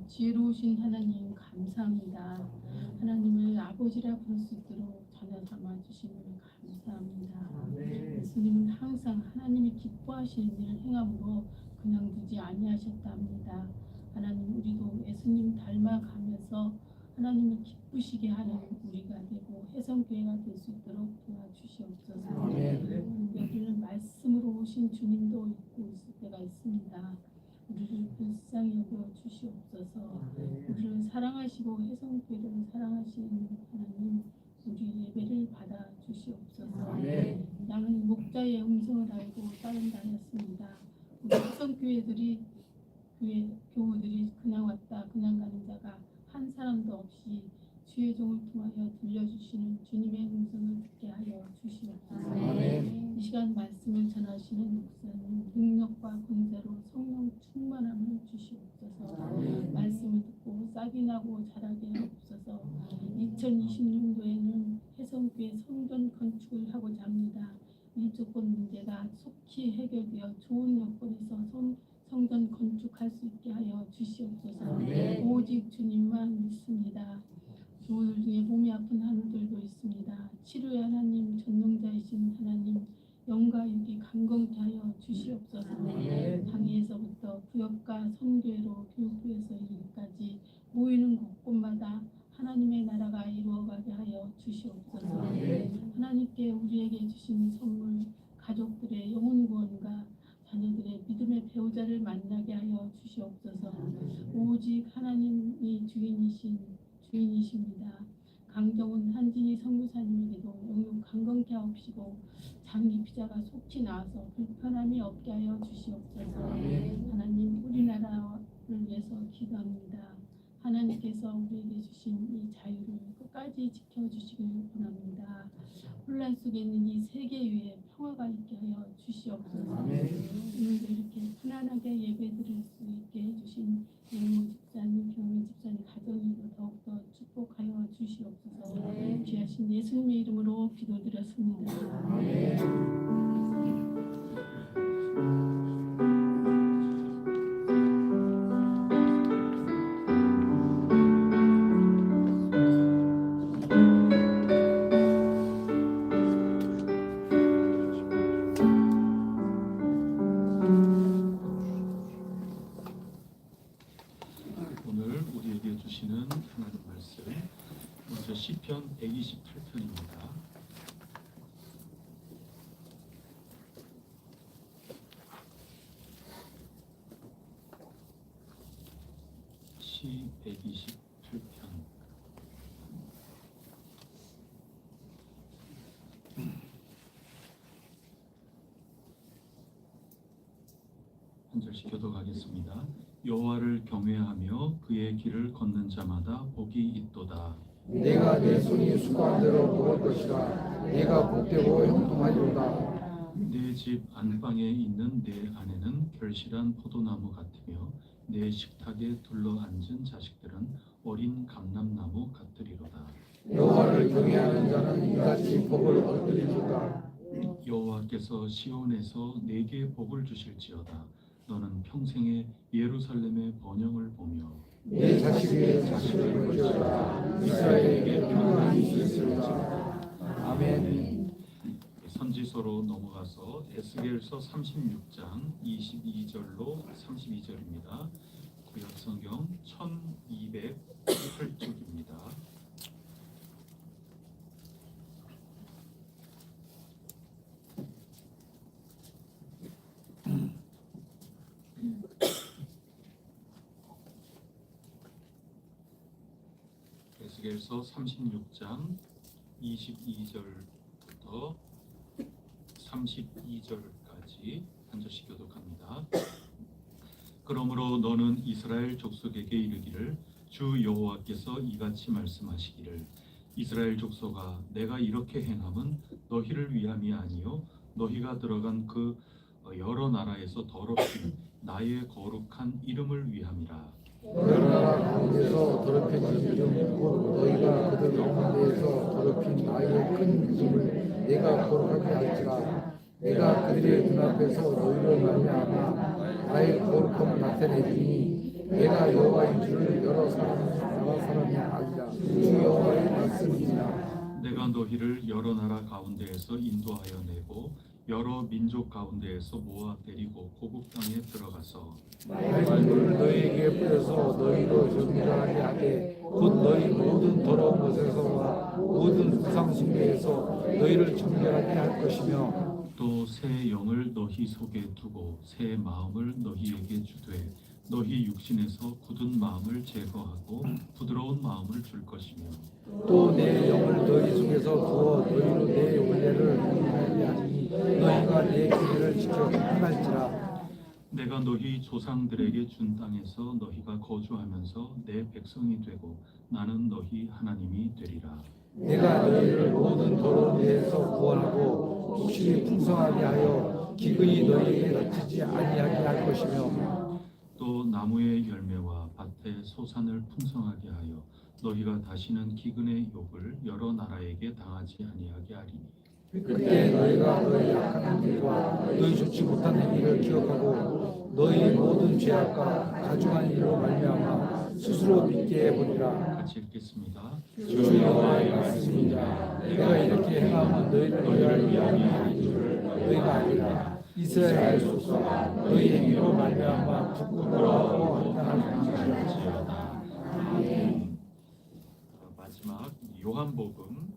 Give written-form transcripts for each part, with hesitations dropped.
지혜로우신 하나님 감사합니다. 하나님을 아버지라 부를 수 있도록 전화 삼아 주심을 감사합니다. 예수님은 항상 하나님이 기뻐하시는 일을 행함으로 그냥 두지 아니하셨답니다. 하나님, 우리도 예수님 닮아가면서 하나님을 기쁘시게 하는 우리가 되고 혜성교회가 될 수 있도록 도와주시옵소서. 여기는 말씀으로 오신 주님도 있고 있을 때가 있습니다. 우리를 불쌍히 여겨 주시옵소서. 우리를 사랑하시고 혜성교회를 사랑하시는 하나님, 우리 예배를 받아 주시옵소서. 나는 목자의 음성을 알고 따른다였습니다. 우리 혜성교회들이 교우들이 그냥 왔다 그냥 가는 자가 한 사람도 없이 주의 종을 통하여 들려주시는 주님의 음성을 듣게 하여 주시옵소서. 이 시간 말씀을 전하시는 목사님 능력과 권세로 성령 충만함을 주시옵소서. 말씀을 듣고 싹이 나고 자라게 하옵소서. 2026년도에는 혜성교회 성전 건축을 하고자 합니다. 이 조건 문제가 속히 해결되어 좋은 여건에서 성전 건축할 수 있게 하여 주시옵소서. 오직 주님만 믿습니다. 교우들 중에 몸이 아픈 한우들도 있습니다. 치료의 하나님, 전능자이신 하나님, 영과 육이 강건케 하여 주시옵소서. 당에서부터 구역과 선교회로 교육부에서 이르기까지 모이는 곳곳마다 하나님의 나라가 이루어가게 하여 주시옵소서. 하나님께 우리에게 주신 선물, 가족들의 영혼 구원과 자녀들의 믿음의 배우자를 만나게 하여 주시옵소서. 오직 하나님이 주인이십니다. 강정훈 한진희 선교사님에게도 영육 강건케 하옵시고 장기 피자가 속히 나와서 불편함이 없게 하여 주시옵소서. 하나님, 우리나라를 위해서 기도합니다. 하나님께서 우리에게 주신 이 자유를 끝까지 지켜주시길 원합니다. 혼란 속에 있는 이 세계 위에 평화가 있게 하여 주시옵소서. 오늘도 이렇게 편안하게 예배드릴 수 있게 해주신 예모 집사님, 경희 집사님 가정에도 더욱더 축복하여 주시옵소서. 귀하신 예수님의 이름으로 기도드렸습니다. 오늘 우리에게 주시는 하나님 말씀, 먼저 시편 128편입니다. 시 128편. 한 절씩 교독하겠습니다. 여호와를 경외하며 그의 길을 걷는 자마다 복이 있도다. 내가 내 손이 수고한 대로 먹을 것이라. 내가 복되고 형통하리로다. 내 집 안방에 있는 내 아내는 결실한 포도나무 같으며 내 식탁에 둘러앉은 자식들은 어린 감람나무 같으리로다. 여호와를 경외하는 자는 이같이 복을 얻으리로다. 여호와께서 시온에서 내게 복을 주실지어다. 너는 평생에 예루살렘의 번영을 보며 내 자식의 자식을 볼지어다. 이스라엘에게 평안이 있을지어다. 아멘. 선지서로 넘어가서 에스겔서 36장 22절로 32절입니다. 구약 성경 1208쪽입니다. 에스겔서 36장 22절부터 32절까지 한 절씩 교독합니다. 그러므로 너는 이스라엘 족속에게 이르기를 주 여호와께서 이같이 말씀하시기를 이스라엘 족속아 내가 이렇게 행함은 너희를 위함이 아니요 너희가 들어간 그 여러 나라에서 더럽힌 나의 거룩한 이름을 위함이라. 여러 나라 가운데서 더럽혀진 이름 곧 너희가 그들 가운데에서 더럽힌 나의 큰 이름을 내가 거룩하게 할지라. 내가 그들의 눈앞에서 너희를 말미암아 나의 거룩함을 나타내리니 내가 여호와인 줄을 여러 사람이 알리라. 주 여호와의 말씀이니라. 내가 너희를 여러 나라 가운데에서 인도하여 내고 여러 민족 가운데에서 모아 데리고 고국 땅에 들어가서 맑은 물을 너희에게 뿌려서 너희로 정결하게 하되 곧 너희 모든 더러운 것에서와 모든 우상 숭배에서 너희를 정결하게 할 것이며 또 새 영을 너희 속에 두고 새 마음을 너희에게 주되 너희 육신에서 굳은 마음을 제거하고 부드러운 마음을 줄 것이며 또 내 영을 너희 속에서 부어 너희로 내 원례를 행하게 하니 너희가 내 규례를 지켜 행할지라. 내가 너희 조상들에게 준 땅에서 너희가 거주하면서 내 백성이 되고 나는 너희 하나님이 되리라. 내가 너희를 모든 더러운 데에서 구원하고 육신이 풍성하게 하여 기근이 너희에게 닥치지 아니하게 할 것이며 또 나무의 열매와 밭의 소산을 풍성하게 하여 너희가 다시는 기근의 욕을 여러 나라에게 당하지 아니하게 하리니 그때 너희가 너희 악한 일과 너희 좋지 못한 행위를 기억하고 너희 모든 죄악과 가증한 일로 말미암아 스스로 믿게 해보리라. 같이 읽겠습니다. 주 여호와의 말씀이니라. 내가 이렇게 행함은 너희를 위하여 하는 줄을 너희가 알리라. 이스라엘 족속아 너희 행위로 말미암아 부끄러워하고 한탄할지어다. 마지막 요한복음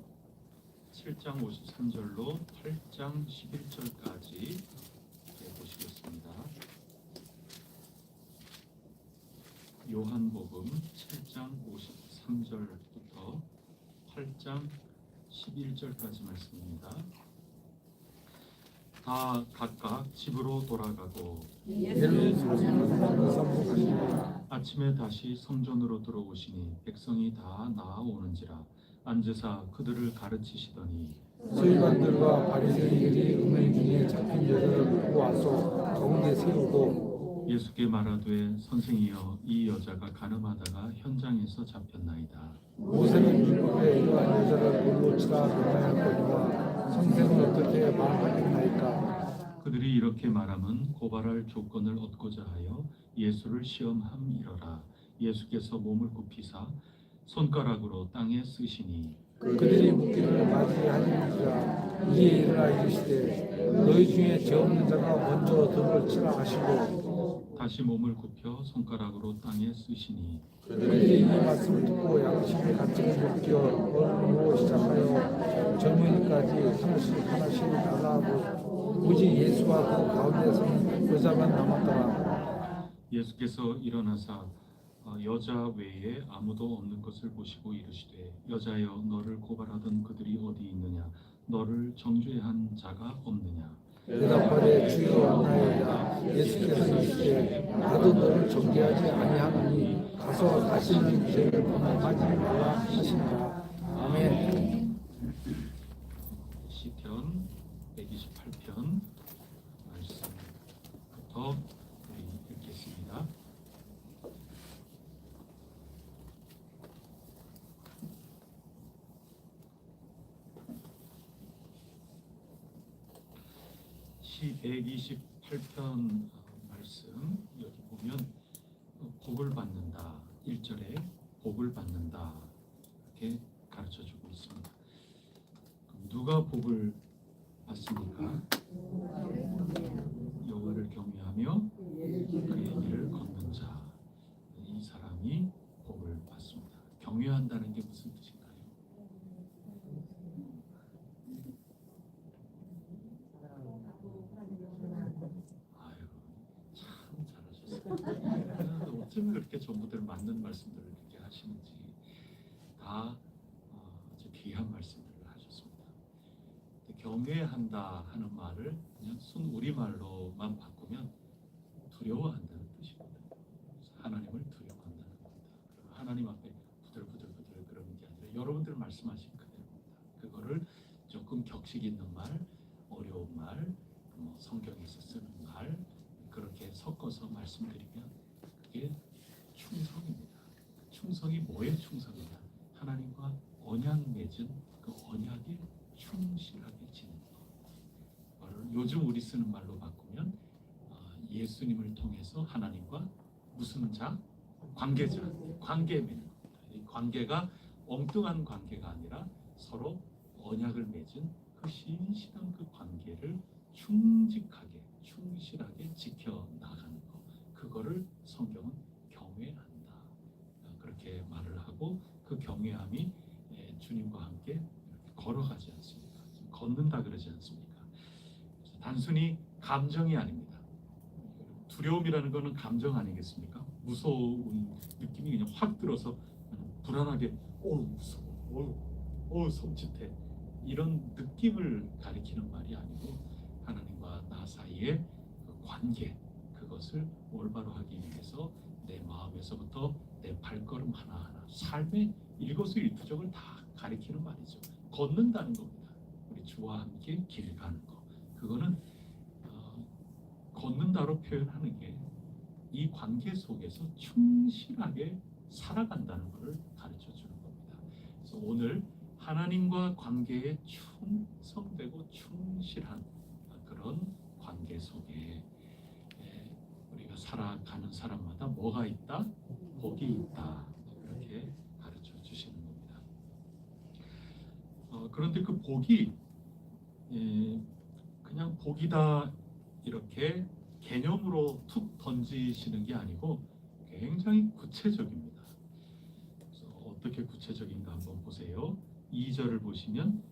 7장 53절로 8장 11절까지 보시겠습니다. 요한복음 7장 53절부터 8장 11절까지 말씀입니다. 다 각각 집으로 돌아가고 아침에 다시 성전으로 들어오시니 백성이 다 나아오는지라 앉으사 그들을 가르치시더니 서기관들과 바리새인들이 음행 중에 잡힌 여자를 끌고 와서 가운데 세우고 예수께 말하되 선생이여 이 여자가 가늠하다가 현장에서 잡혔나이다. 모세는 율법에 이러한 여자를 돌로 치라 명하였거니와 선생은 어떻게 말하겠나이까. 그들이 이렇게 말함은 고발할 조건을 얻고자 하여 예수를 시험함이러라. 예수께서 몸을 굽히사 손가락으로 땅에 쓰시니 그들이 묻기를 맞이하니라. 이에 일어나 이르시되 너희 중에 죄 없는 자가 먼저 돌을 치라 하시고 다시 몸을 굽혀 손가락으로 땅에 쓰시니 그들이 이 말씀을 듣고 양심의 가책을 느껴 어른으로 시작하여 젊은이까지 하나씩 나가고 오직 예수와 그 가운데 서는 여자만 남았더라. 예수께서 일어나사 여자 외에 아무도 없는 것을 보시고 이르시되 여자여 너를 고발하던 그들이 어디 있느냐 너를 정죄한 자가 없느냐. 대답하되 주여 나이다. 예수께서 이르시되 나도 너를 정죄하지 아니하노니 가서 다시는 죄를 범하지 말라 하시니라. 아멘. 시편 128편 말씀부터 우리 읽겠습니다. 시 128편 말씀 여기 보면 복을 받는다 1절에 복을 받는다 이렇게 가르쳐주고 있습니다. 그럼 누가 복을 받습니까? 여호와를 경외하며 그의 길을 걷는 자, 이 사람이 복을 받습니다. 경외한다는 게 무슨 뜻인가요? 아유, 참 잘하셨어요. 어쩜 그렇게 전부들 맞는 말씀들을 이렇게 하시는지 다 아주 귀한 말씀들을 하셨습니다. 경외한다 하는 말을 그냥 순 우리말로만 바꾸면 두려워한다는 뜻이거든요. 하나님을 두려워한다는 겁니다. 하나님 앞에 부들부들 그러는 게 아니라 여러분들 말씀하신 그대로입니다. 그거를 조금 격식 있는 말, 어려운 말, 성경에서 쓰는 말 그렇게 섞어서 말씀드리면 그게 충성입니다. 충성이 뭐에 충성이냐? 하나님과 언약 맺은 그 언약에 충실하게 지는 것. 요즘 우리 쓰는 말로 바꾸면 예수님을 통해서 하나님과 무슨 자? 관계자, 관계 맺는 겁니다. 이 관계가 엉뚱한 관계가 아니라 서로 언약을 맺은 그 신실한 그 관계를 충직하게, 충실하게 지켜나가는 것, 그거를 성경은 경외한다. 그렇게 말을 하고 그 경외함이 주님과 함께 이렇게 걸어가지 않습니까? 걷는다 그러지 않습니까? 단순히 감정이 아닙니다. 두려움이라는 것은 감정 아니겠습니까? 무서운 느낌이 그냥 확 들어서 불안하게 무서워, 섬찟해, 이런 느낌을 가리키는 말이 아니고 하나님과 나 사이의 그 관계, 그것을 올바로 하기 위해서 내 마음에서부터 내 발걸음 하나하나, 삶의 일거수일투족을 다 가리키는 말이죠. 걷는다는 겁니다. 우리 주와 함께 길 가는 거, 그거는 걷는다로 표현하는 게 이 관계 속에서 충실하게 살아간다는 것을 가르쳐 주는 겁니다. 그래서 오늘 하나님과 관계에 충성되고 충실한 그런 관계 속에 우리가 살아가는 사람마다 뭐가 있다? 복이 있다. 그렇게 가르쳐 주시는 겁니다. 그런데 그 복이 그냥 복이다 이렇게 개념으로 툭 던지시는 게 아니고 굉장히 구체적입니다. 그래서 어떻게 구체적인가 한번 보세요. 2절을 보시면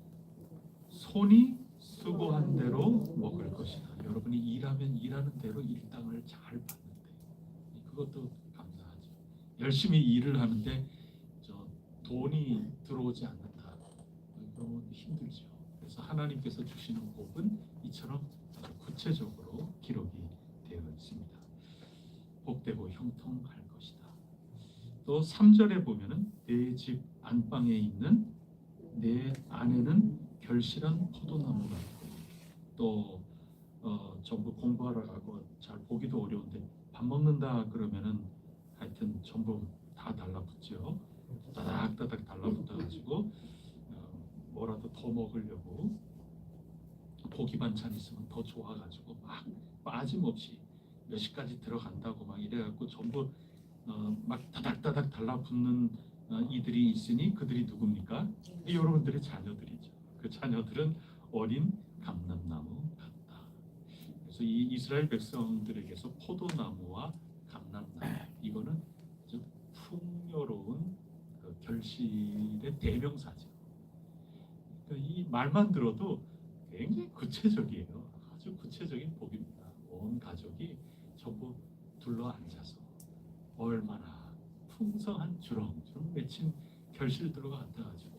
손이 수고한 대로 먹을 것이다. 여러분이 일하면 일하는 대로 일당을 잘 받는데, 그것도 감사하죠. 열심히 일을 하는데 돈이 들어오지 않는다. 그러면 힘들죠. 그래서 하나님께서 주시는 복은 이처럼 아주 구체적으로 기록이 되어 있습니다. 복되고 형통할 것이다. 또 3절에 보면은 내 집 안방에 있는 내 안에는 결실한 포도나무가 있고, 또 전부 공부하러 가고 잘 보기도 어려운데 밥 먹는다 그러면은 하여튼 전부 다 달라붙죠. 따닥따닥 달라붙어가지고 뭐라도 더 먹으려고, 고기 반찬 있으면 더 좋아가지고 막 빠짐없이 몇 시까지 들어간다고 막 이래갖고 전부 막 다닥다닥 달라붙는 이들이 있으니 그들이 누굽니까? 여러분들의 자녀들이죠. 그 자녀들은 어린 감람나무 같다. 그래서 이 이스라엘 백성들에게서 포도나무와 감람나무, 이거는 아주 풍요로운 그 결실의 대명사죠. 그러니까 이 말만 들어도 굉장히 구체적이에요. 아주 구체적인 복입니다. 온 가족이 전부 둘러 앉아서 얼마나 풍성한 주렁주렁 맺힌 결실 들어가 앉아가지고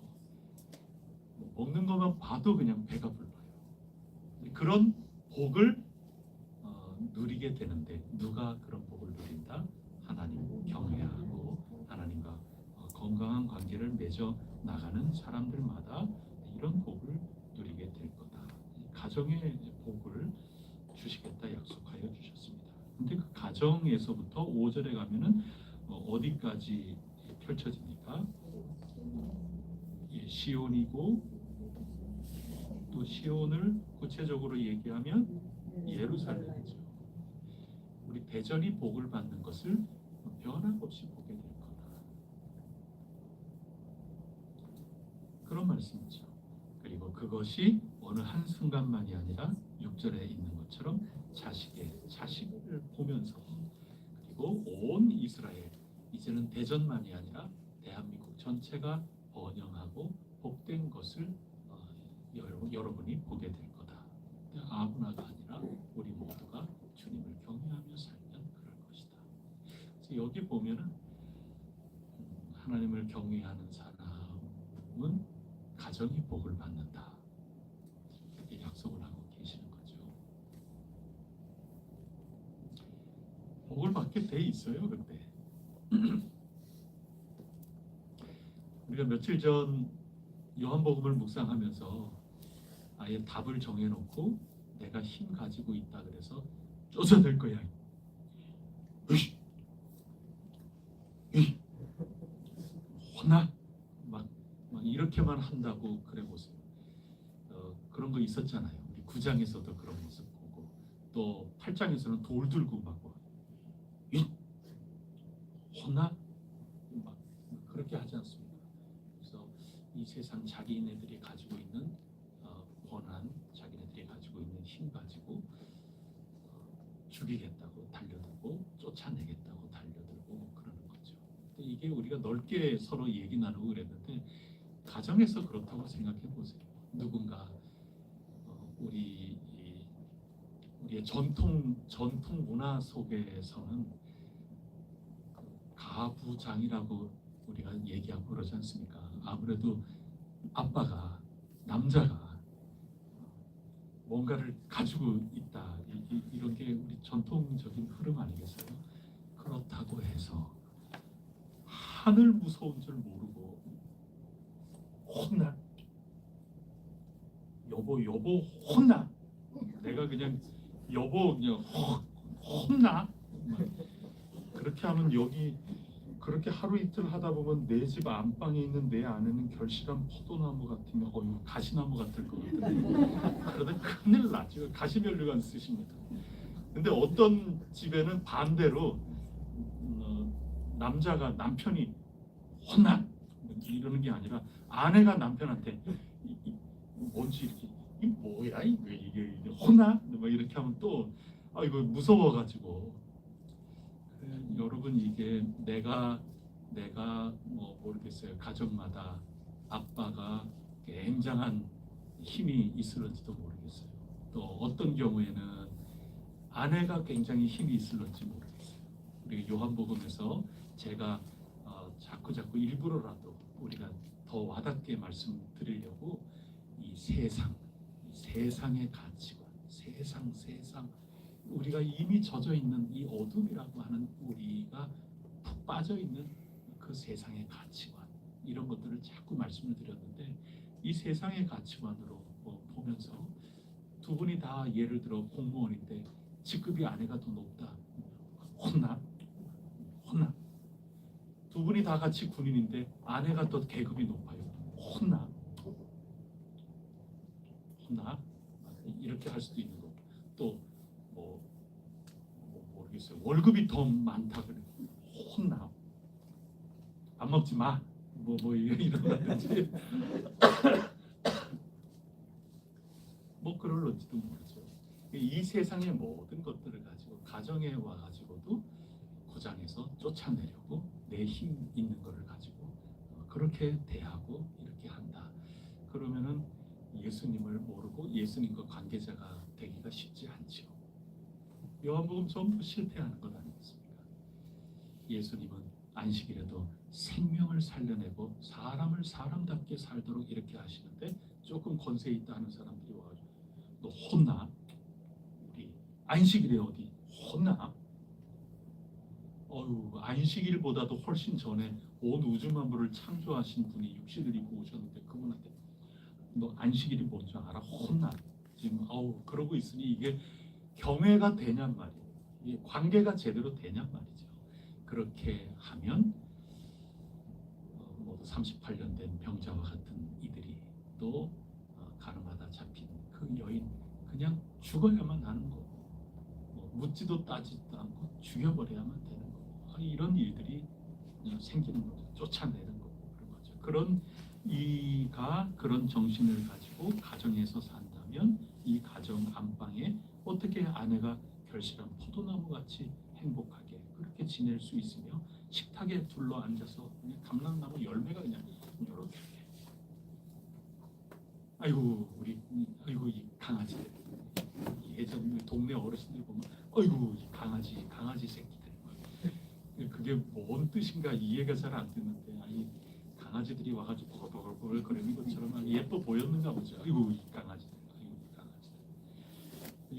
먹는 것만 봐도 그냥 배가 불러요. 그런 복을 누리게 되는데, 누가 그런 복을 누린다? 하나님 경외하고 하나님과 건강한 관계를 맺어 나가는 사람들마다 이런 복을 누리게 될 거다. 가정의 복을 주시겠다 약속하여 주셨습니다. 근데 그 가정에서부터 5절에 가면은 어디까지 펼쳐집니까? 시온이고, 또 시온을 구체적으로 얘기하면 예루살렘이죠. 우리 대전이 복을 받는 것을 변함없이 보게 될 거다. 그런 말씀이죠. 그리고 그것이 어느 한순간만이 아니라 6절에 있는 것처럼 자식을 보면서, 그리고 온 이스라엘, 이제는 대전만이 아니라 대한민국 전체가 번영하고 복된 것을 여러분이 보게 될 거다. 아무나가 아니라 우리 모두가 주님을 경외하며 살면 그럴 것이다. 그래서 여기 보면은 하나님을 경외하는 사람은 가정이 복을 받는다. 이렇게 약속을 하고 계시는 거죠. 복을 받게 돼 있어요, 근데. 우리가 며칠 전 요한복음을 묵상하면서 아예 답을 정해놓고 내가 힘 가지고 있다 그래서 쫓아낼 거야. 혼나? 막 이렇게만 한다고 그래 보세요. 그런 거 있었잖아요. 우리 9장에서도 그런 모습 보고, 또 8장에서는 돌 들고 막 혼나? 막 그렇게 하지 않습니까? 그래서 이 세상 자기네들이 가지고 있는 권한, 자기네들이 가지고 있는 힘 가지고 죽이겠다고 달려들고 쫓아내겠다고 달려들고 그러는 거죠. 근데 이게 우리가 넓게 서로 얘기 나누고 그랬는데 가정에서 그렇다고 생각해 보세요. 누군가 우리의 전통 문화 속에서는 가부장이라고 우리가 얘기하고 그러지 않습니까? 아무래도 아빠가, 남자가 뭔가를 가지고 있다, 이런 게 우리 전통적인 흐름 아니겠어요? 그렇다고 해서 하늘 무서운 줄 모르고 혼나, 여보 혼나, 내가 그냥 여보 그냥 혼나, 그렇게 하면 여기 그렇게 하루 이틀 하다 보면 내 집 안방에 있는 내 아내는 결실한 포도나무 같으면 가시나무 같을 것 같은데 그러다 큰일 나죠. 가시면류관 쓰십니다. 근데 어떤 집에는 반대로 남편이 혼나 이러는 게 아니라 아내가 남편한테 뭔지 이렇게 이 뭐야 이게 혼나 막 이렇게 하면 또 이거 무서워가지고 여러분 이게 내가 뭐 모르겠어요. 가정마다 아빠가 굉장한 힘이 있을런지도 모르겠어요. 또 어떤 경우에는 아내가 굉장히 힘이 있을런지 모르겠어요. 우리 요한복음에서 제가 자꾸 일부러라도 우리가 더 와닿게 말씀드리려고 이 세상의 가치관, 세상 우리가 이미 젖어 있는 이 어둠이라고 하는 우리가 푹 빠져 있는 그 세상의 가치관 이런 것들을 자꾸 말씀을 드렸는데 이 세상의 가치관으로 보면서 두 분이 다 예를 들어 공무원인데 직급이 아내가 더 높다. 혼나? 두 분이 다 같이 군인인데 아내가 더 계급이 높아요. 혼나? 이렇게 할 수도 있는 거고 또 모르겠어요. 월급이 더 많다 그래. 혼나. 안 먹지 마. 이런다든지 그럴런지도 모르죠. 이 세상의 모든 것들을 가지고 가정에 와가지고도 고장에서 쫓아내려고 내 힘 있는 것을 가지고 그렇게 대하고 이렇게 한다. 그러면은 예수님을 모르고 예수님과 관계자가 되기가 쉽지 않죠. 요한복음 전부 실패하는 것 아니겠습니까? 예수님은 안식일에도 생명을 살려내고 사람을 사람답게 살도록 이렇게 하시는데 조금 권세 있다 하는 사람들이 와가지고 너 혼나? 우리 안식일에 어디 혼나? 안식일보다도 훨씬 전에 온 우주 만물을 창조하신 분이 육신을 입고 오셨는데 그분한테 너 안식일이 뭔 줄 알아? 혼나? 지금 그러고 있으니 이게 경외가 되냔 말이에요. 이 관계가 제대로 되냔 말이죠. 그렇게 하면 모두 38년 된 병자와 같은 이들이 또 가늠하다 잡힌 그 여인 그냥 죽어야만 하는 거고 묻지도 따지도 않고 죽여버려야만 되는 거고 이런 일들이 그냥 생기는 거죠. 쫓아내는 거고 그런 거죠. 그런 정신을 가지고 가정에서 산다면 이 가정 안방에 어떻게 아내가 결실한 포도나무 같이 행복하게 그렇게 지낼 수 있으며 식탁에 둘러 앉아서 그냥 감람나무 열매가 그냥 이렇게 이 강아지들 예전 동네 어르신들 보면 이 강아지 새끼들 그게 뭔 뜻인가 이해가 잘 안 되는데 강아지들이 와가지고 버글버글 거리는 것처럼 예뻐 보였는가 보죠. 이 강아지들.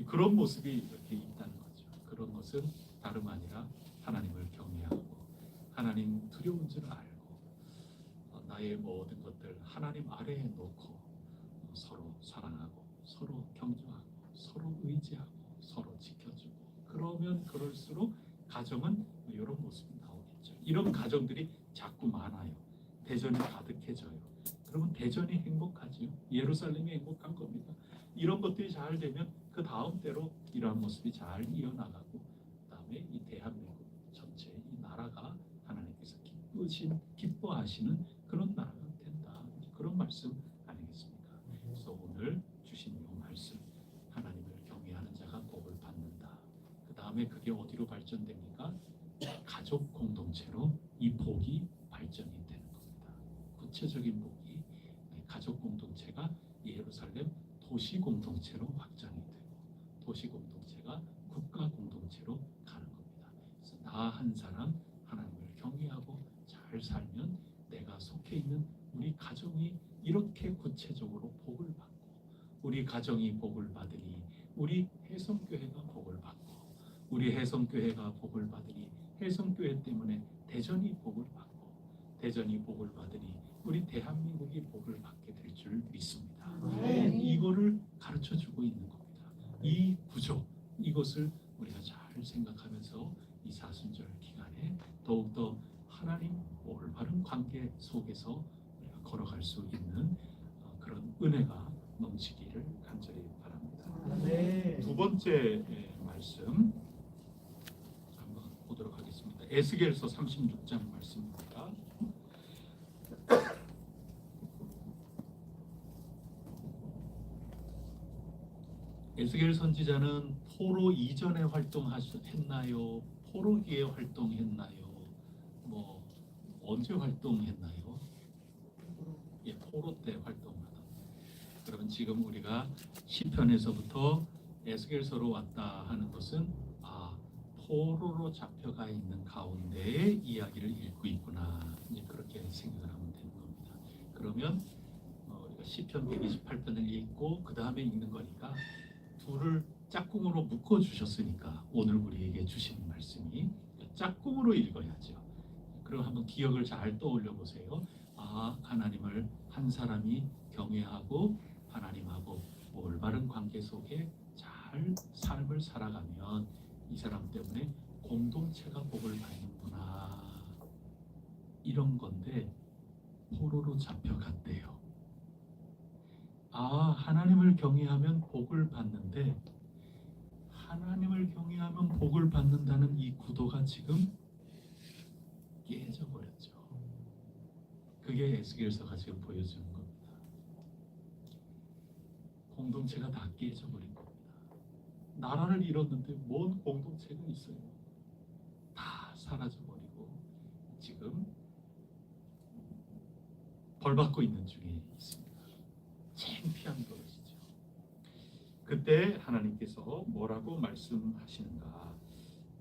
그런 모습이 이렇게 있다는 거죠. 그런 것은 다름 아니라 하나님을 경외하고 하나님 두려운 줄 알고 나의 모든 것들 하나님 아래에 놓고 서로 사랑하고 서로 경주하고 서로 의지하고 서로 지켜주고 그러면 그럴수록 가정은 이런 모습이 나오겠죠. 이런 가정들이 자꾸 많아요. 대전이 가득해져요. 그러면 대전이 행복하지요. 예루살렘이 행복한 겁니다. 이런 것들이 잘 되면 그 다음 때로 이러한 모습이 잘 이어나가고 그다음에 이 대한민국 전체 이 나라가 하나님 기뻐하시는 그런 나라가 된다. 그런 말씀 아니겠습니까? 그래서 오늘 주신 이 말씀, 하나님을 경외하는 자가 복을 받는다. 그 다음에 그게 어디로 발전됩니까? 가족 공동체로 이 복이 발전이 되는 겁니다. 구체적인 복이 가족 공동체가 예루살렘 도시 공동체로 확장이 되고, 도시 공동체가 국가 공동체로 가는 겁니다. 그래서 나 한 사람 하나님을 경외하고 잘 살면 내가 속해 있는 우리 가정이 이렇게 구체적으로 복을 받고, 우리 가정이 복을 받으니 우리 혜성교회가 복을 받고, 우리 혜성교회가 복을 받으니 혜성교회 때문에 대전이 복을 받고, 대전이 복을 받으니 우리 대한민국이 복을 받게 될 줄 믿습니다. 이거를 가르쳐주고 있는 겁니다. 이 구조, 이것을 우리가 잘 생각하면서 이 사순절 기간에 더욱더 하나님 올바른 관계 속에서 우리가 걸어갈 수 있는 그런 은혜가 넘치기를 간절히 바랍니다. 두 번째 말씀 한번 보도록 하겠습니다. 에스겔서 36장 말씀입니다. 에스겔 선지자는 포로 이전에 활동했나요? 포로기에 활동했나요? 뭐 언제 활동했나요? 예, 포로 때 활동하다. 그러면 지금 우리가 시편에서부터 에스겔서로 왔다 하는 것은 포로로 잡혀가 있는 가운데의 이야기를 읽고 있구나, 이제 그렇게 생각을 하면 되는 겁니다. 그러면 우리가 시편 128편을 읽고 그 다음에 읽는 거니까 둘을 짝꿍으로 묶어 주셨으니까 오늘 우리에게 주신 말씀이 짝꿍으로 읽어야죠. 그럼 한번 기억을 잘 떠올려 보세요. 하나님을 한 사람이 경외하고 하나님하고 올바른 관계 속에 잘 삶을 살아가면 이 사람 때문에 공동체가 복을 받는구나, 이런 건데 포로로 잡혀갔대요. 하나님을 경외하면 복을 받는데, 하나님을 경외하면 복을 받는다는 이 구도가 지금 깨져버렸죠. 그게 에스겔서가 지금 보여주는 겁니다. 공동체가 다 깨져버린 겁니다. 나라를 잃었는데 뭔 공동체가 있어요? 다 사라져버리고 지금 벌받고 있는 중에 있습니다. 창피한 것이죠. 그때 하나님께서 뭐라고 말씀하시는가,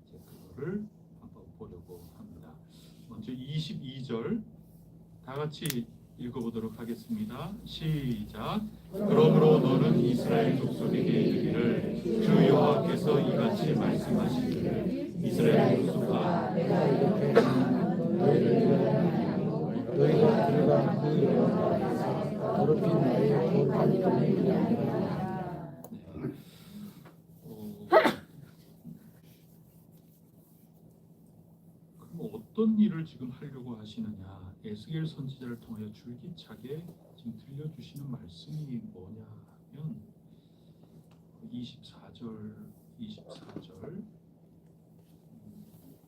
이제 그거를 한번 보려고 합니다. 먼저 22절 다 같이 읽어보도록 하겠습니다. 시작. 그러므로 너는 이스라엘 족속에게 이르기를 주 여호와께서 이같이 말씀하시기를 이스라엘 족속아 내가 이렇게 하면 너희를 위하여 너희가 들어간 그 여호와께서 더럽힌 나의 곧 받을 일이 아니라. 그럼 어떤 일을 지금 하려고 하시느냐? 에스겔 선지자를 통하여 줄기차게 지금 들려주시는 말씀이 뭐냐 하면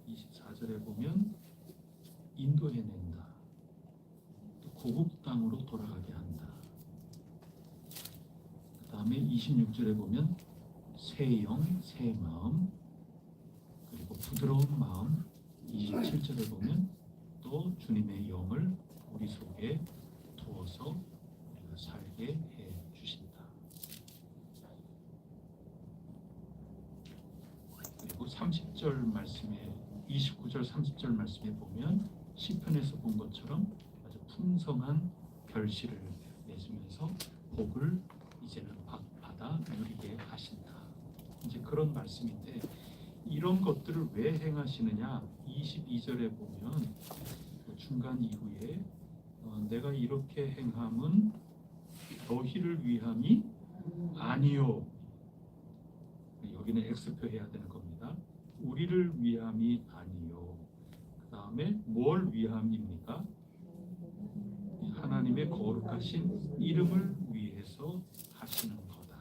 24절에 보면 인도해낸다, 또 고국 땅으로 돌아가게 한다. 그 다음에 26절에 보면 새 영, 새 마음, 그리고 부드러운 마음. 27절에 보면 또 주님의 영을 우리 속에 두어서 우리가 살게 해 주신다. 그리고 30절 말씀에 29절 30절 말씀에 보면 시편에서 본 것처럼 아주 풍성한 결실을 맺으면서 복을 이제는 받아 누리게 하신다. 이제 그런 말씀인데, 이런 것들을 왜 행하시느냐? 22절에 보면 그 중간 이후에 내가 이렇게 행함은 너희를 위함이 아니요. 여기는 X표 해야 되는 겁니다. 우리를 위함이 아니요. 그 다음에 뭘 위함입니까? 하나님의 거룩하신 이름을 위해서 하시는 거다.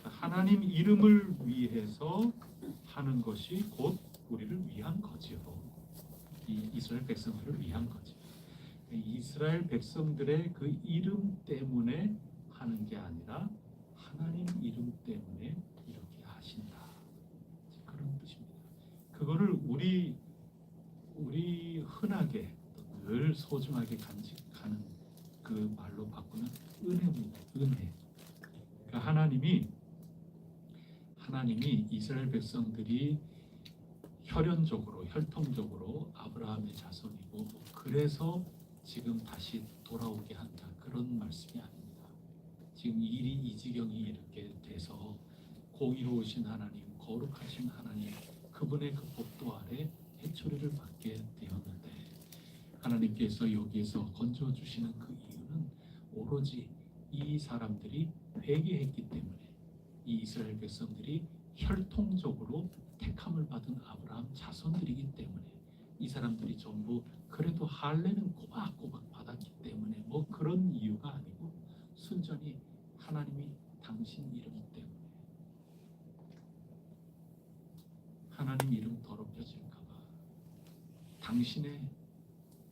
하나님 이름을 위해서 하는 것이 곧 우리를 위한 거지요. 이 이스라엘 백성들을 위한 거죠. 이스라엘 백성들의 그 이름 때문에 하는 게 아니라 하나님 이름 때문에 이렇게 하신다. 그런 뜻입니다. 그거를 우리 흔하게 늘 소중하게 간직하는 그 말로 바꾸면 은혜입니다. 은혜. 그러니까 하나님이 이스라엘 백성들이 혈연적으로 혈통적으로 아브라함의 자손이고 그래서 지금 다시 돌아오게 한다. 그런 말씀이 아닙니다. 지금 일이 이 지경이 이렇게 돼서 공의로우신 하나님, 거룩하신 하나님, 그분의 그 복도 아래 해초리를 받게 되었는데 하나님께서 여기에서 건져주시는 그 이유는 오로지 이 사람들이 회개했기 때문에 이 이스라엘 백성들이 혈통적으로 택함을 받은 아브라함 자손들이기 때문에 이 사람들이 전부 그래도 할례는 꼬박꼬박 받았기 때문에 뭐 그런 이유가 아니고 순전히 하나님이 당신 이름 때문에 하나님 이름 더럽혀질까봐 당신의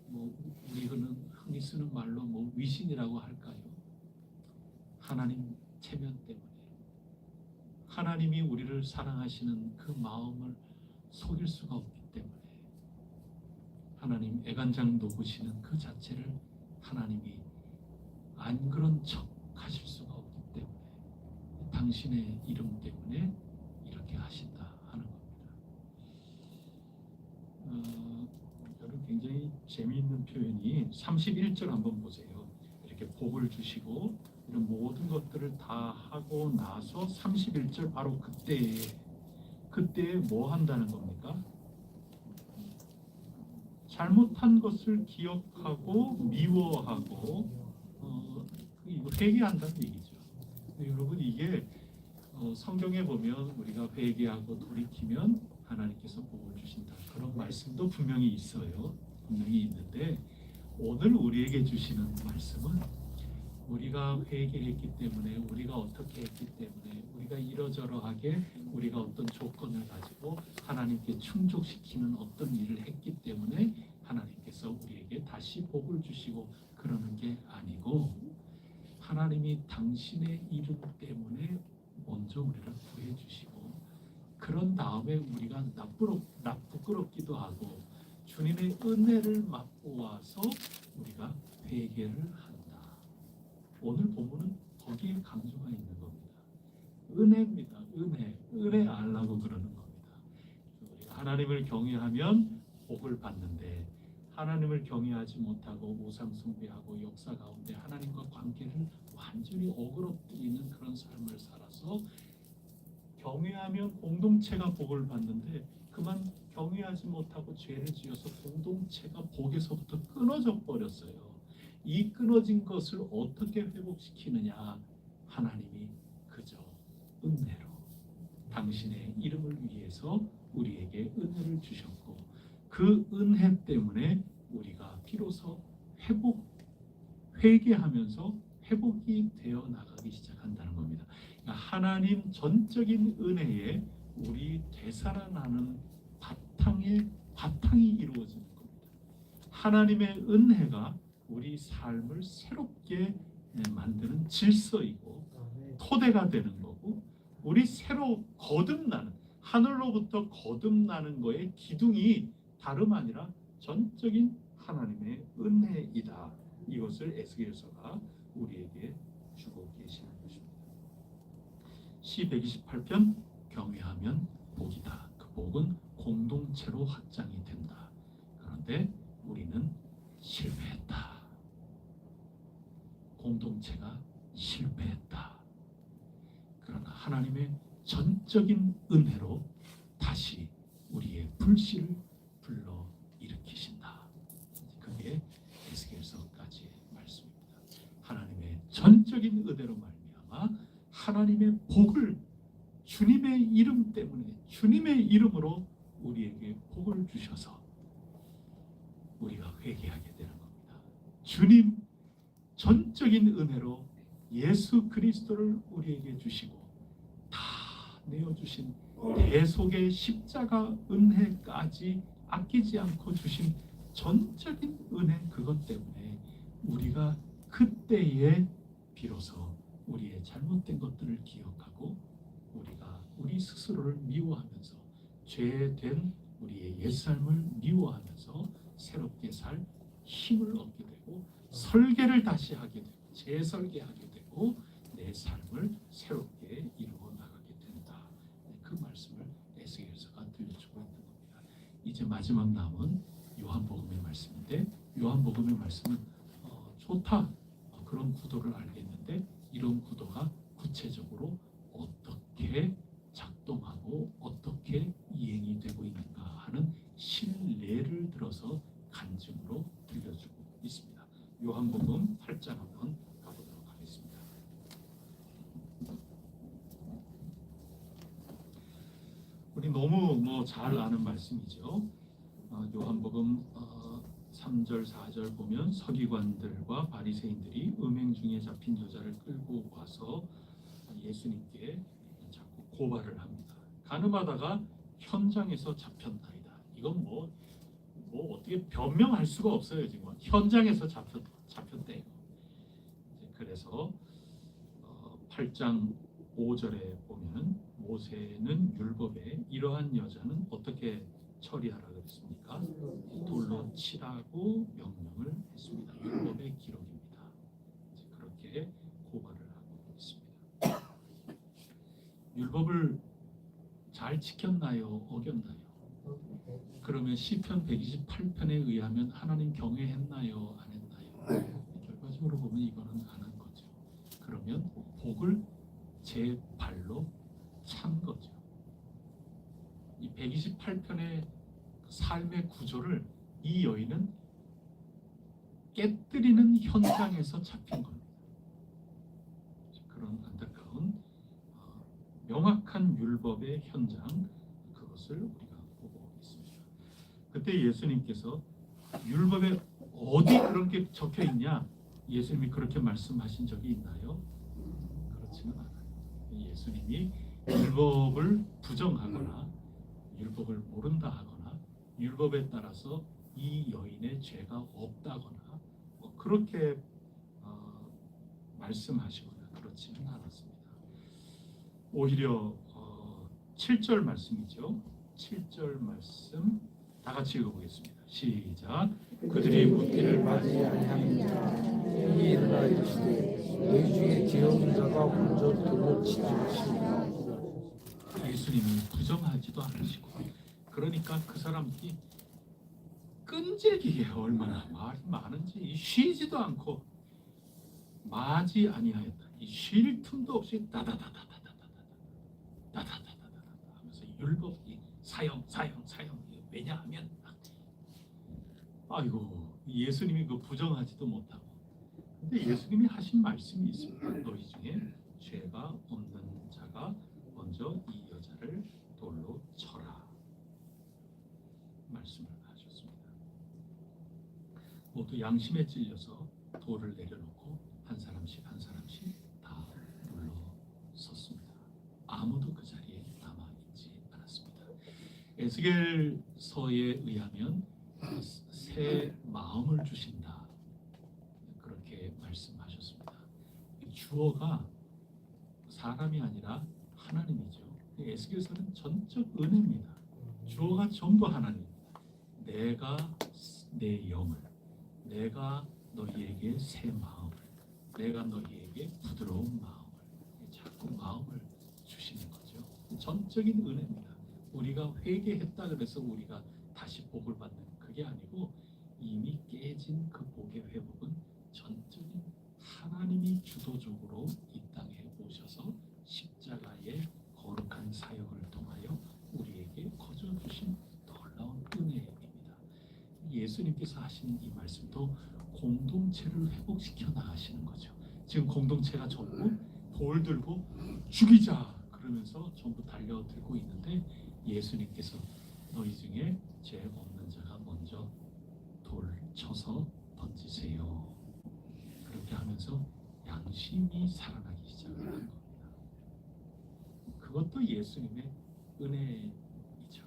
뭐 우리는 흔히 쓰는 말로 뭐 위신이라고 할까요? 하나님 체면 때문에 하나님이 우리를 사랑하시는 그 마음을 속일 수가 없기 때문에 하나님 애간장 놓으시는 그 자체를 하나님이 안 그런 척 하실 수가 없기 때문에 당신의 이름 때문에 이렇게 하신다 하는 겁니다. 여러분 굉장히 재미있는 표현이 31절 한번 보세요. 이렇게 복을 주시고 이런 모든 것들을 다 하고 나서 31절 바로 그때에 뭐 한다는 겁니까? 잘못한 것을 기억하고 미워하고 이거 회개한다는 얘기죠. 여러분 이게 성경에 보면 우리가 회개하고 돌이키면 하나님께서 복을 주신다. 그런 말씀도 분명히 있어요. 분명히 있는데 오늘 우리에게 주시는 말씀은 우리가 회개했기 때문에 우리가 어떻게 했기 때문에 우리가 이러저러하게 우리가 어떤 조건을 가지고 하나님께 충족시키는 어떤 일을 했기 때문에 하나님께서 우리에게 다시 복을 주시고 그러는 게 아니고 하나님이 당신의 이름 때문에 먼저 우리를 구해 주시고 그런 다음에 우리가 부끄럽기도 하고 주님의 은혜를 맛보아서 우리가 회개를 한다. 오늘 본문은 거기에 강조가 있는 겁니다. 은혜입니다. 은혜 알라고 그러는 겁니다. 우리가 하나님을 경외하면 복을 받는데 하나님을 경외하지 못하고 우상 숭배하고 역사 가운데 하나님과 관계를 완전히 어그러뜨리는 그런 삶을 살아서 경외하면 공동체가 복을 받는데 그만 경외하지 못하고 죄를 지어서 공동체가 복에서부터 끊어져 버렸어요. 이 끊어진 것을 어떻게 회복시키느냐? 하나님이 그저 은혜로 당신의 이름을 위해서 우리에게 은혜를 주셨고 그 은혜 때문에 우리가 비로소 회개하면서 회복이 되어 나가기 시작한다는 겁니다. 그러니까 하나님 전적인 은혜에 우리 되살아나는 바탕이 이루어지는 겁니다. 하나님의 은혜가 우리 삶을 새롭게 만드는 질서이고 토대가 되는 거고 우리 새로 거듭나는 하늘로부터 거듭나는 거에 기둥이 다름 아니라 전적인 하나님의 은혜이다. 이것을 에스겔서가 우리에게 주고 계시는 것입니다. 시 128편 경외하면 복이다. 그 복은 공동체로 확장이 된다. 그런데 우리는 실패했다. 공동체가 실패했다. 그러나 하나님의 전적인 은혜로 다시 우리의 불씨를 불러 일으키신다. 그게 에스겔서까지의 말씀입니다. 하나님의 전적인 은혜로 말미암아 하나님의 복을 주님의 이름 때문에 주님의 이름으로 우리에게 복을 주셔서 우리가 회개하게 되는 겁니다. 주님 전적인 은혜로 예수 그리스도를 우리에게 주시고 다 내어주신 대속의 십자가 은혜까지 아끼지 않고 주신 전적인 은혜, 그것 때문에 우리가 그때에 비로소 우리의 잘못된 것들을 기억하고 우리가 우리 스스로를 미워하면서 죄된 우리의 옛삶을 미워하면서 새롭게 살 힘을 얻게 되고 설계를 다시 하게 되고 재설계하게 되고 내 삶을 새롭게 이루어 나가게 된다. 그 말씀을 에스겔서가 들려주고 있는 겁니다. 이제 마지막 남은 요한복음의 말씀인데, 요한복음의 말씀은 좋다, 그런 구도를 알겠는데 이런 구도가 구체적으로 어떻게 작동하고 어떻게 이행이 되고 있는가 하는 실례를 들어서 간증으로 들려주고 있습니다. 요한복음 8장 한번 가보도록 하겠습니다. 우리 너무 잘 아는 말씀이죠. 요한복음 3절 4절 보면 서기관들과 바리새인들이 음행 중에 잡힌 여자를 끌고 와서 예수님께 자꾸 고발을 합니다. 가늠하다가 현장에서 잡혔나이다. 이건 뭐 어떻게 변명할 수가 없어요. 지금 현장에서 잡혔대요. 그래서 8장 5절에 보면 모세는 율법에 이러한 여자는 어떻게 처리하라 그랬습니까? 돌로 치라고 명령을 했습니다. 율법의 기록입니다. 그렇게 고발을 하고 있습니다. 율법을 잘 지켰나요? 어겼나요? 그러면 시편 128편에 의하면 하나님 경외했나요? 안 했나요? 결과적으로 보면 이거는 안 한 거죠. 그러면 복을 제 발로 찬 거죠. 이 128편의 삶의 구조를 이 여인은 깨뜨리는 현장에서 잡힌 겁니다. 그런 안타까운 명확한 율법의 현장, 그것을 우리가 보고 있습니다. 그때 예수님께서 율법에 어디 그런 게 적혀 있냐? 예수님이 그렇게 말씀하신 적이 있나요? 그렇지는 않아요. 예수님이 율법을 부정하거나 율법을 모른다 하거나 율법에 따라서 이 여인의 죄가 없다거나 그렇게 말씀하시거나 그렇지는 않았습니다. 오히려 7절 말씀이죠. 7절 말씀 다 같이 읽어보겠습니다. 시작. 그들이 묻기를 맞지 아니하니라. 이 일어나 이르시되 너희 중에 죄 없는 자가 먼저 돌로 치지 마시니라. 예수님이 부정하지도 않으시고, 그러니까 그 사람이 끈질기게 얼마나 말이 많은지 쉬지도 않고 마지 아니하였다. 이 쉴 틈도 없이 다다다다다다다다 하면서 율법이 사형. 왜냐하면 아이고 예수님이 그 부정하지도 못하고, 근데 예수님이 하신 말씀이 있습니다. 너희 중에 죄가 없는 자가 먼저 이 여자를 돌로 쳐라 말씀을 하셨습니다. 모두 양심에 찔려서 돌을 내려놓고 한 사람씩 다 물러섰습니다. 아무도 그 자리에 남아있지 않았습니다. 에스겔서에 의하면 새 마음을 주신다, 그렇게 말씀하셨습니다. 주어가 사람이 아니라 하나님이죠. 에스겔서는 전적 은혜입니다. 주어가 전부 하나님입니다. 내가 내 영을, 내가 너희에게 새 마음을, 내가 너희에게 부드러운 마음을, 자꾸 마음을 주시는 거죠. 전적인 은혜입니다. 우리가 회개했다 그래서 우리가 다시 복을 받는 그게 아니고, 이미 깨진 그 복의 회복은 전적인 하나님이 주도적으로 이 땅에 오셔서 십자가의 거룩한 사역을 통하여 우리에게 거저 주신 놀라운 은혜입니다. 예수님께서 하신 이 말씀도 공동체를 회복시켜 나가시는 거죠. 지금 공동체가 전부 돌 들고 죽이자 그러면서 전부 달려들고 있는데, 예수님께서 너희 중에 죄 없는 자가 먼저 돌 쳐서 던지세요. 그렇게 하면서 양심이 살아나기 시작을 한 겁니다. 그것도 예수님의 은혜이죠.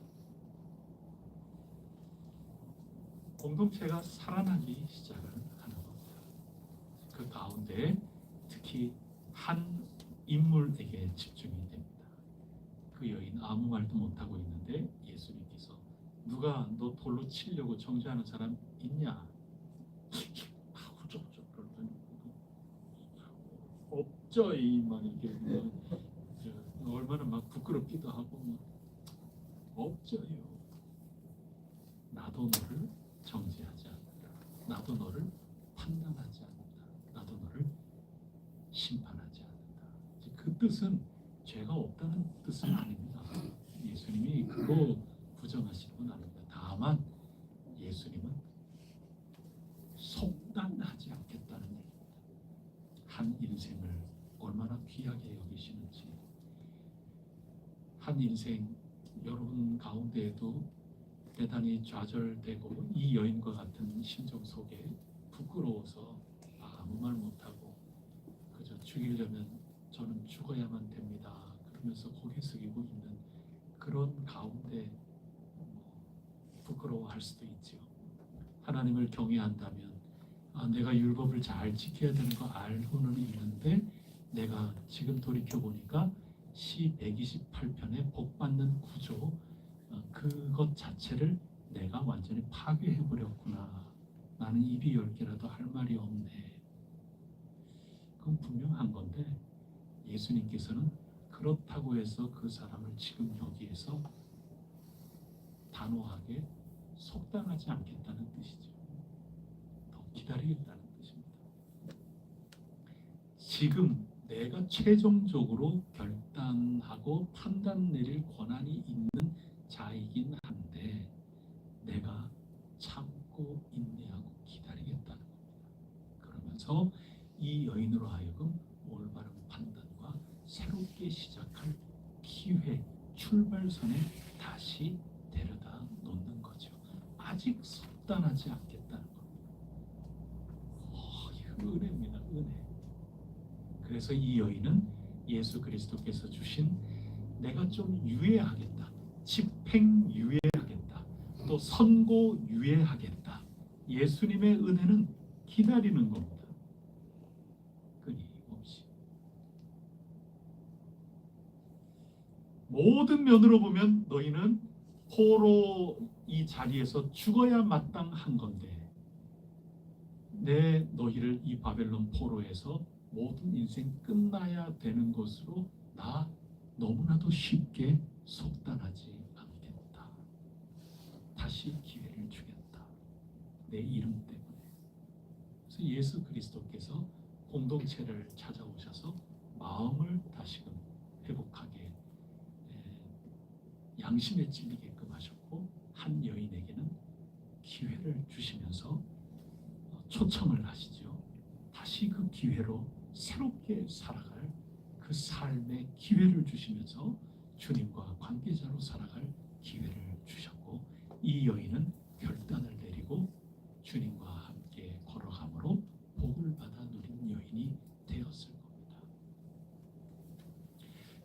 공동체가 살아나기 시작을 하는 겁니다. 그 가운데 특히 한 인물에게 집중이 됩니다. 그 여인 아무 말도 못하고 있는데 예수님께서 누가 너 돌로 치려고 정죄하는 사람 있냐? 없죠. 막 이렇게 얼마나 막 부끄럽기도 하고 없죠요. 나도 너를 정죄하지 않는다. 나도 너를 판단하지 않는다. 나도 너를 심판하지 않는다. 그 뜻은 죄가 없다는 뜻은 아닙니다. 예수님이 그거 부정하시는 건 아닙니다. 다만 예수님은 속단하지 않겠다는 얘기입니다. 한 인생을 얼마나 귀하게 여기시는지, 한 인생 여러분 가운데에도 대단히 좌절되고 이 여인과 같은 심정 속에 부끄러워서 아무 말 못하고 그저 죽이려면 저는 죽어야만 됩니다 그러면서 고개 숙이고 있는 그런 가운데 부끄러워할 수도 있죠. 하나님을 경외한다면 내가 율법을 잘 지켜야 되는 거 알고는 있는데 내가 지금 돌이켜보니까 시 128편의 복받는 구조 그것 자체를 내가 완전히 파괴해버렸구나. 나는 입이 10개라도 할 말이 없네. 그건 분명한 건데 예수님께서는 그렇다고 해서 그 사람을 지금 여기에서 단호하게 속단하지 않겠다는 뜻이죠. 더 기다리겠다는 뜻입니다. 지금 내가 최종적으로 결단하고 판단 내릴 권한이 있는 자이긴 한데 내가 참고 인내하고 기다리겠다는 겁니다. 그러면서 이 여인으로 하여금 올바른 판단과 새롭게 시작할 기회, 출발선에 다시 데려다 놓는 거죠. 아직 속단하지 않겠다는 겁니다. 이거 은혜입니다. 은혜. 그래서 이 여인은 예수 그리스도께서 주신 내가 좀 유예하겠다, 집행 유예하겠다, 또 선고 유예하겠다. 예수님의 은혜는 기다리는 겁니다. 끊임없이. 모든 면으로 보면 너희는 포로 이 자리에서 죽어야 마땅한 건데 내 너희를 이 바벨론 포로에서 모든 인생 끝나야 되는 것으로 나 너무나도 쉽게 속단하지 않겠다. 다시 기회를 주겠다. 내 이름 때문에. 그래서 예수 그리스도께서 공동체를 찾아오셔서 마음을 다시금 회복하게 양심에 찔리게끔 하셨고 한 여인에게는 기회를 주시면서 초청을 하시죠. 다시 그 기회로 새롭게 살아갈 그 삶의 기회를 주시면서 주님과 관계자로 살아갈 기회를 주셨고 이 여인은 결단을 내리고 주님과 함께 걸어감으로 복을 받아 누린 여인이 되었을 겁니다.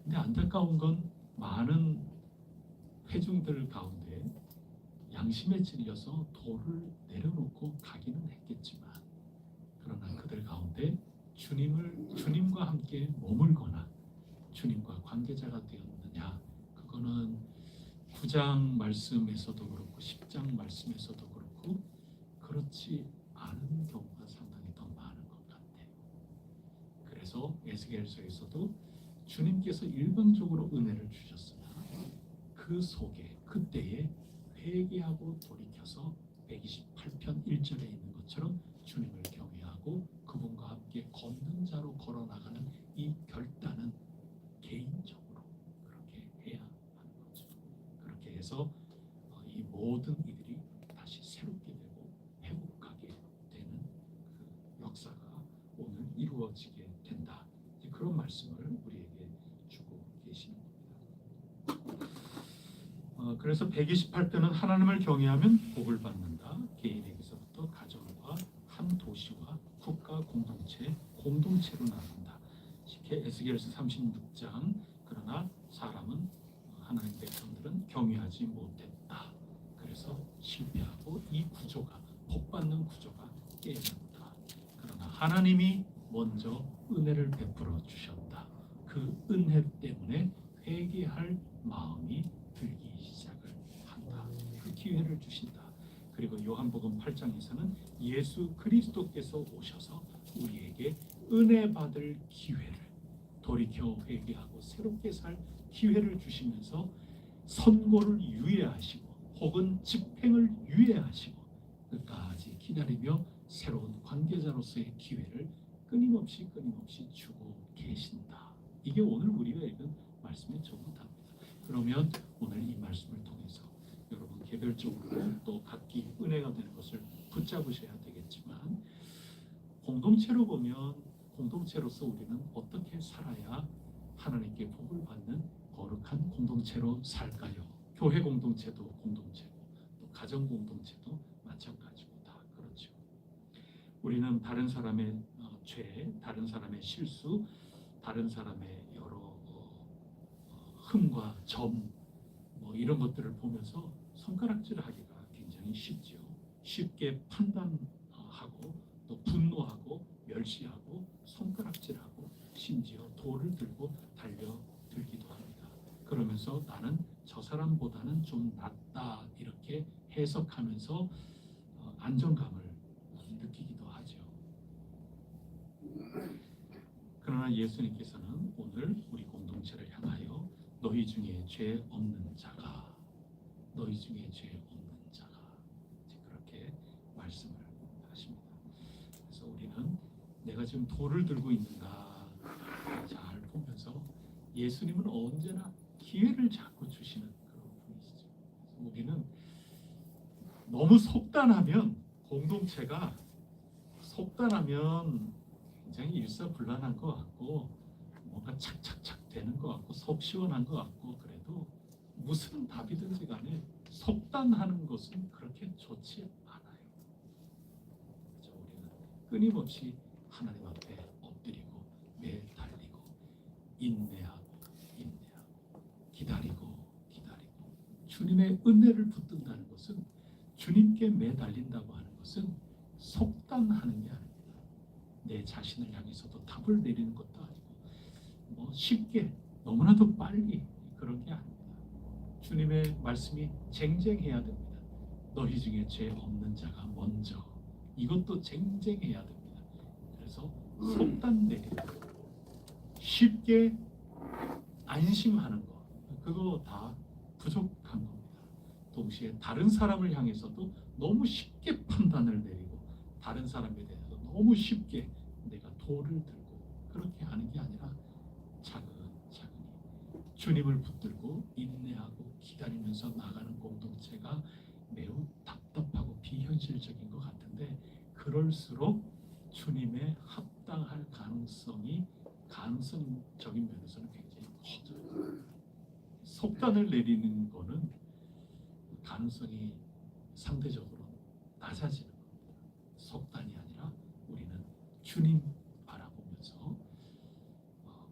근데 안타까운 건 많은 회중들 가운데 양심에 찔려서 돌을 내려놓고 가기는 했겠지만 그러나 그들 가운데 주님과 함께 머물거나 주님과 관계자가 되었느냐 그거는 9장 말씀에서도 그렇고 10장 말씀에서도 그렇고 그렇지 않은 경우가 상당히 더 많은 것 같아요. 그래서 에스겔서에서도 주님께서 일방적으로 은혜를 주셨으나 그 속에 그때에 회개하고 돌이켜서 128편 1절에 있는 것처럼 주님을 경외하고 그분과 함께 걷는 자로 걸어나가는 이 결단은 개인적으로 그렇게 해야 하는 거죠. 그렇게 해서 이 모든 이들이 다시 새롭게 되고 회복하게 되는 그 역사가 오늘 이루어지게 된다. 그런 말씀을 우리에게 주고 계시는 겁니다. 그래서 128편은 하나님을 경외하면 복을 받는다. 개인에게서부터 가정과 한 도시와 국가 공동체로 나간다. 에스겔서 36장 그러나 사람은 하나님 백성들은 경외하지 못했다. 그래서 실패하고 이 구조가 복받는 구조가 깨진다. 그러나 하나님이 먼저 은혜를 베풀어 주셨다. 그 은혜 때문에 회개할 마음이 들기 시작을 한다. 그 기회를 주신다. 그리고 요한복음 8장에서는 예수 그리스도께서 오셔서 우리에게 은혜 받을 기회를, 돌이켜 회개하고 새롭게 살 기회를 주시면서 선고를 유예하시고 혹은 집행을 유예하시고 끝까지 기다리며 새로운 관계자로서의 기회를 끊임없이 주고 계신다. 이게 오늘 우리가 읽은 말씀의 전부답니다. 그러면 오늘 이 말씀을 통해서 여러분 개별적으로 또 각기 은혜가 되는 것을 붙잡으셔야 되겠지만, 공동체로 보면 공동체로서 우리는 어떻게 살아야 하나님께 복을 받는 거룩한 공동체로 살까요? 교회 공동체도 공동체고 또 가정 공동체도 마찬가지고 다 그렇죠. 우리는 다른 사람의 죄, 다른 사람의 실수, 다른 사람의 여러 흠과 점 이런 것들을 보면서 손가락질하기가 굉장히 쉽죠. 쉽게 판단하고 또 분노하고 멸시하고 손가락질하고 심지어 돌을 들고 달려들기도 합니다. 그러면서 나는 저 사람보다는 좀 낫다 이렇게 해석하면서 안정감을 느끼기도 하죠. 그러나 예수님께서는 오늘 우리 공동체를 향하여 너희 중에 죄 없는 자가, 너희 중에 죄 없는 자가 그렇게 말씀을 하십니다. 그래서 우리는 내가 지금 돌을 들고 있는가 잘 보면서 예수님은 언제나 기회를 자꾸 주시는 그런 분이시죠. 우리는 너무 속단하면, 공동체가 속단하면 굉장히 일사불란한 것 같고 뭔가 착착착 되는 것 같고 속 시원한 것 같고, 그래도 무슨 답이든지 간에 속단하는 것은 그렇게 좋지 않아요. 그래서 우리는 끊임없이 하나님 앞에 엎드리고 매달리고 인내하고 기다리고 주님의 은혜를 붙든다는 것은, 주님께 매달린다고 하는 것은 속단하는 게 아닙니다. 내 자신을 향해서도 답을 내리는 것도 아니고 쉽게 너무나도 빨리 그런 게 아닙니다. 주님의 말씀이 쟁쟁해야 됩니다. 너희 중에 죄 없는 자가 먼저, 이것도 쟁쟁해야 됩니다. 그래서 속단되게 쉽게 안심하는 것, 그거 다 부족한 겁니다. 동시에 다른 사람을 향해서도 너무 쉽게 판단을 내리고 다른 사람에 대해서 너무 쉽게 내가 돌을 들고 그렇게 하는 게 아니라 차근차근히 주님을 붙들고 인내하고 기다리면서 나가는 공동체가 매우 답답하고 비현실적인 것 같은데, 그럴수록 주님의 합당할 가능성적인 면에서는 굉장히 커져요. 속단을 내리는 거는 가능성이 상대적으로 낮아지는 겁니다. 속단이 아니라 우리는 주님 바라보면서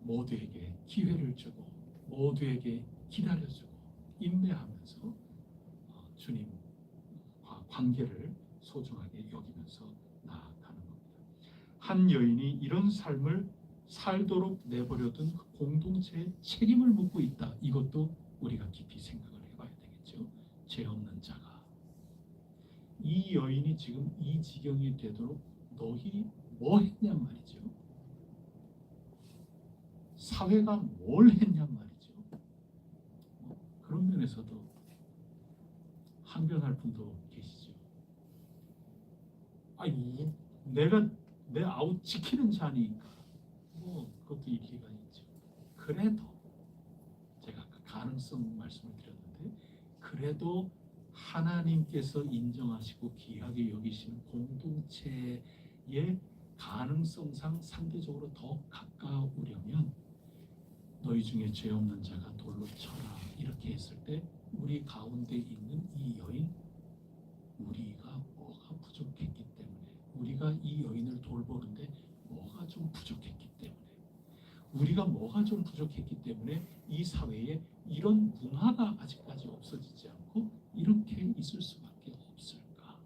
모두에게 기회를 주고 모두에게 기다려주고 인내하면서 주님과 관계를 소중하게 여기면서 나아가는 겁니다. 한 여인이 이런 삶을 살도록 내버려둔 그 공동체에 책임을 묻고 있다. 이것도 우리가 깊이 생각을 해봐야 되겠죠. 죄 없는 자가, 이 여인이 지금 이 지경이 되도록 너희 뭐 했냔 말이죠. 사회가 뭘 했냔 말이죠. 그런 면에서도 항변할 분도 계시죠. 내가 내 아웃 지키는 자니까 그것도 일리가 있죠. 그래도 제가 아까 가능성 말씀을 드렸는데, 그래도 하나님께서 인정하시고 귀하게 여기시는 공동체의 가능성상 상대적으로 더 가까우려면 너희 중에 죄 없는 자가 돌로 쳐라 이렇게 했을 때, 우리 가운데 있는 이 여인, 우리가 뭐가 부족했기 때문에, 우리가 이 여인을 돌보는데 뭐가 좀 부족했기 때문에, 우리가 뭐가 좀 부족했기 때문에 이 사회에 이런 문화가 아직까지 없어지지 않고 이렇게 있을 수밖에 없을까?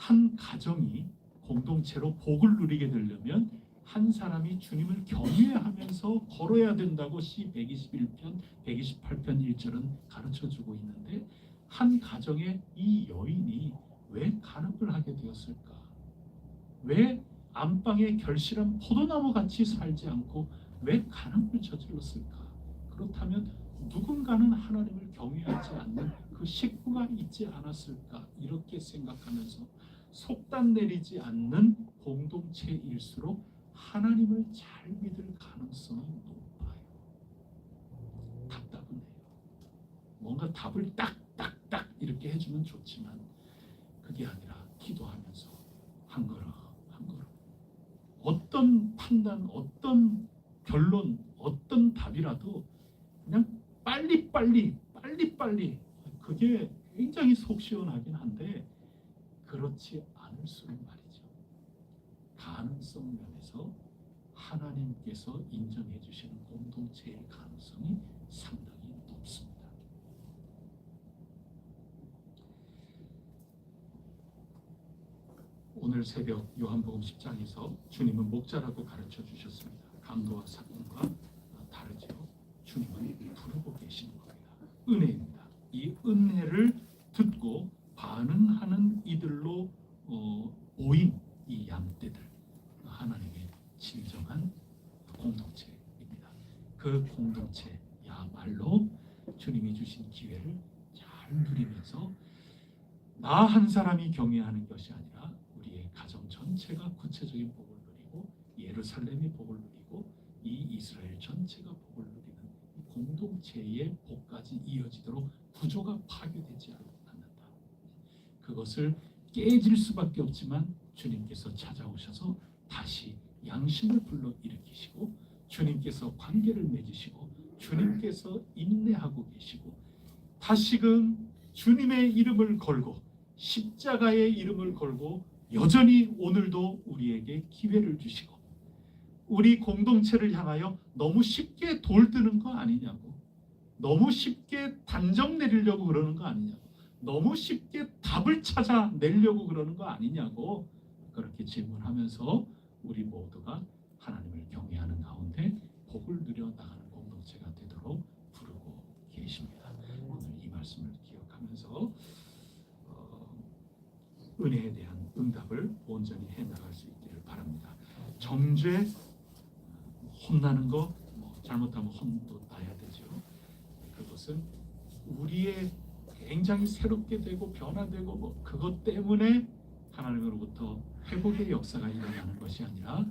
한 가정이 공동체로 복을 누리게 되려면 한 사람이 주님을 경외하면서 걸어야 된다고 시 121편, 128편 1절은 가르쳐주고 있는데 한 가정에 이 여인이 왜 간음을 하게 되었을까? 왜 안방에 결실한 포도나무 같이 살지 않고 왜 간음을 저질렀을까? 그렇다면 누군가는 하나님을 경외하지 않는 그 식구가 있지 않았을까? 이렇게 생각하면서 속단 내리지 않는 공동체일수록 하나님을 잘 믿을 가능성이 높아요. 답답은 해요. 뭔가 답을 딱딱딱 이렇게 해주면 좋지만 그게 아니라 기도하면서 한 걸음 한 걸음 어떤 판단, 어떤 결론, 어떤 답이라도 그냥 빨리빨리 그게 굉장히 속 시원하긴 한데 그렇지 않을수록 말이죠. 가능성 면에서 하나님께서 인정해 주시는 공동체의 가능성이 상당히 높습니다. 오늘 새벽 요한복음 10장에서 주님은 목자라고 가르쳐 주셨습니다. 강도와 사건과 다르죠. 주님은 부르고 계시는 겁니다. 은혜입니다. 이 은혜를 듣고 반응하는 이들로 모인 이 양떼들, 하나님의 진정한 공동체입니다. 그 공동체야말로 주님이 주신 기회를 잘 누리면서 나 한 사람이 경외하는 것이 아니라 우리의 가정 전체가 구체적인 복을 누리고 예루살렘이 복을 누리고 이 이스라엘 전체가 복을 누리는 이 공동체의 복까지 이어지도록 구조가 파괴되지 않는다. 그것을 깨질 수밖에 없지만 주님께서 찾아오셔서 다시 양심을 불러 일으키시고 주님께서 관계를 맺으시고 주님께서 인내하고 계시고 다시금 주님의 이름을 걸고 십자가의 이름을 걸고 여전히 오늘도 우리에게 기회를 주시고 우리 공동체를 향하여 너무 쉽게 돌드는 거 아니냐고, 너무 쉽게 단정 내리려고 그러는 거 아니냐고, 너무 쉽게 답을 찾아내려고 그러는 거 아니냐고 그렇게 질문하면서 우리 모두가 하나님을 경외하는 가운데 복을 누려 나가는 공동체가 되도록 부르고 계십니다. 오늘 이 말씀을 기억하면서 은혜에 대한 응답을 온전히 해나갈 수 있기를 바랍니다. 정죄, 혼나는 거, 잘못하면 혼도 나야 되죠. 그것은 우리의 굉장히 새롭게 되고 변화되고 그것 때문에 하나님으로부터 회복의 역사가 일어나는 것이 아니라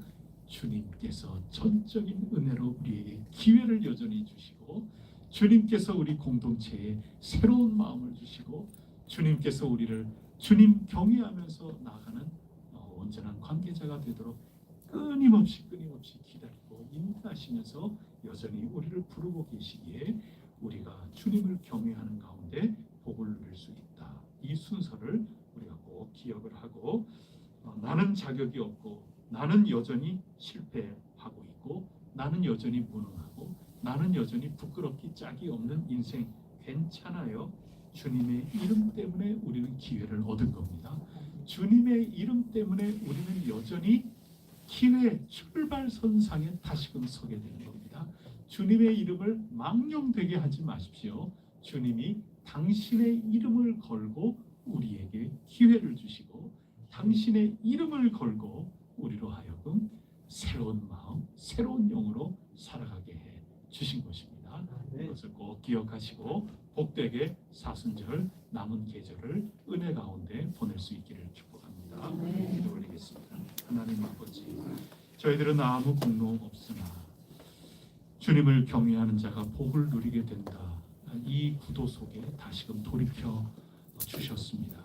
주님께서 전적인 은혜로 우리에게 기회를 여전히 주시고 주님께서 우리 공동체에 새로운 마음을 주시고 주님께서 우리를 주님 경외하면서 나아가는 온전한 관계자가 되도록 끊임없이 기다리고 인도하시면서 여전히 우리를 부르고 계시기에 우리가 주님을 경외하는 가운데 복을 누릴 수 있다. 이 순서를 우리가 꼭 기억을 하고 나는 자격이 없고 나는 여전히 실패하고 있고 나는 여전히 무능하고 나는 여전히 부끄럽기 짝이 없는 인생 괜찮아요. 주님의 이름 때문에 우리는 기회를 얻은 겁니다. 주님의 이름 때문에 우리는 여전히 기회 출발선상에 다시금 서게 되는 겁니다. 주님의 이름을 망령되게 하지 마십시오. 주님이 당신의 이름을 걸고 우리에게 기회를 주시고 당신의 이름을 걸고 우리로 하여금 새로운 마음, 새로운 영으로 살아가게 해 주신 것입니다. 이것을 꼭 기억하시고 복되게 사순절 남은 계절을 은혜 가운데 보낼 수 있기를 축복합니다. 기도 올리겠습니다. 하나님 아버지, 저희들은 아무 공로 없으나 주님을 경외하는 자가 복을 누리게 된다. 이 구도 속에 다시금 돌이켜 주셨습니다.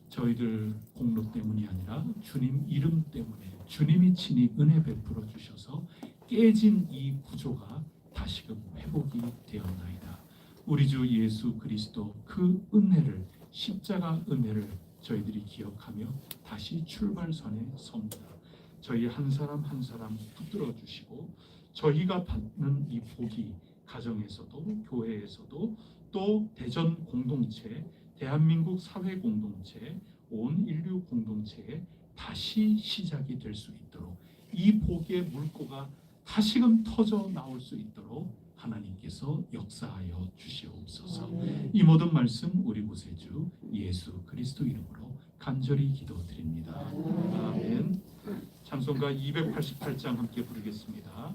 저희들 공로 때문이 아니라 주님 이름 때문에 주님이 친히 은혜 베풀어 주셔서 깨진 이 구조가 다시금 회복이 되었나이다. 우리 주 예수 그리스도 그 은혜를, 십자가 은혜를 저희들이 기억하며 다시 출발선에 섭니다. 저희 한 사람 한 사람 붙들어 주시고 저희가 받는 이 복이 가정에서도 교회에서도 또 대전 공동체, 대한민국 사회 공동체, 온 인류 공동체에 다시 시작이 될 수 있도록, 이 복의 물꼬가 다시금 터져 나올 수 있도록 하나님께서 역사하여 주시옵소서. 이 모든 말씀 우리 구세주 예수 그리스도 이름으로 간절히 기도드립니다. 아멘. 찬송가 288장 함께 부르겠습니다.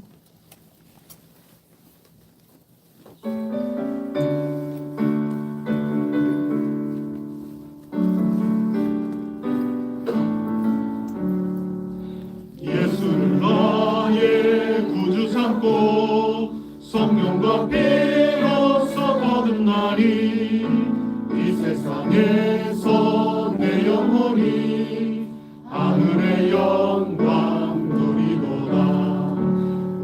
예수를 나의 구주 삼고 성령과 비로소 거듭나니 이 세상에서 내 영혼이 하늘의 영광 누리도다.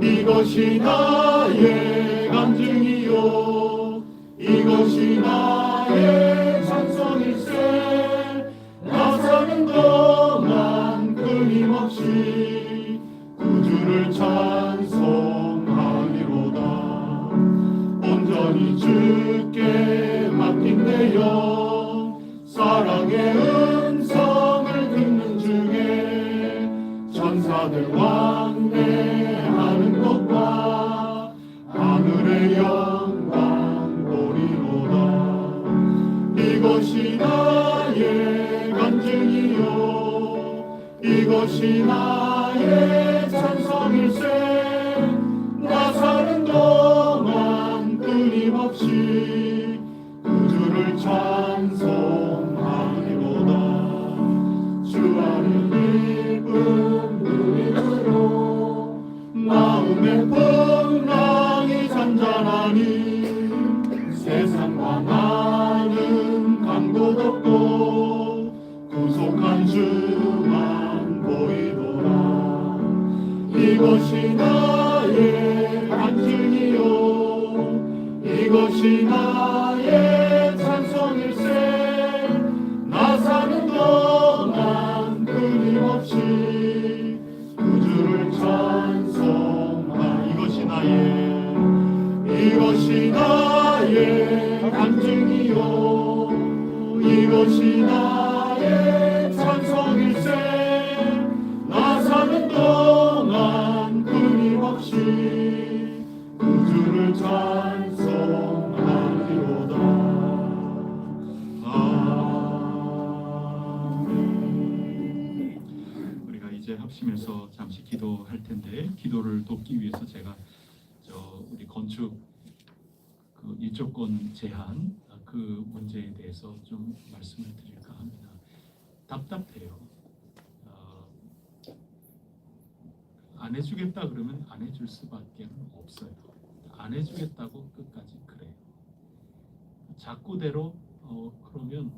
이것이 나의 간증이요 이것이 나의 찬송일세. 나 사는 동안 끊임없이 구주를 찬송하리로다. 온전히 주께 맡긴 내 영 사랑의 음성을 듣는 중에 천사들 왕래하는 것과 하늘의 영광 보리로다. 이것이 나의 간증이요 이것이 나의 찬송일세. 나 사는 동안 끊임없이 구주를 찬송하리로다. 주 안에 기쁨 누리므로 마음의 풍랑이 잔잔하니 세상과 나는 간 곳 없고 구속한 주만 보이도다. 이것이 나의 간증이요 이것이 나의 찬송일세. 나 사는 동안 끊임없이 구주를 찬송하. 이것이 나의 간증이요 이것이 나의 찬송일세. 나 사는 동안 끊임없이 구주를 찬송하리로다. 아멘. 우리가 이제 합심해서 잠시 기도할 텐데, 기도를 돕기 위해서 제가 우리 건축 그 일조권 제한 그 문제에 대해서 좀 말씀을 드릴까 합니다. 답답해요. 안 해주겠다 그러면 안 해줄 수밖에 없어요. 안 해주겠다고 끝까지 그래요. 자꾸대로 그러면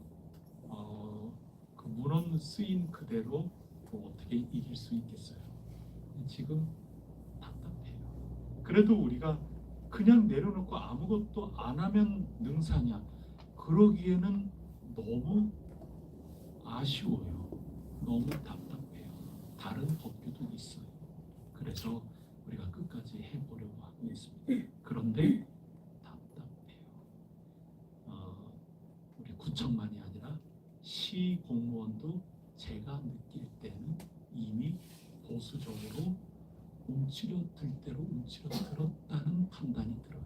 그 문헌 쓰인 그대로 어떻게 이길 수 있겠어요? 지금 답답해요. 그래도 우리가 그냥 내려놓고 아무것도 안 하면 능사냐? 그러기에는 너무 아쉬워요. 너무 답답해요. 다른 법규도 있어요. 그래서 우리가 끝까지 해보려고 하고 있습니다. 그런데 답답해요. 우리 구청만이 아니라 시 공무원도 제가 느낄 때는 이미 보수적으로 움츠려들 대로 움츠려들었다는 판단이 들어요.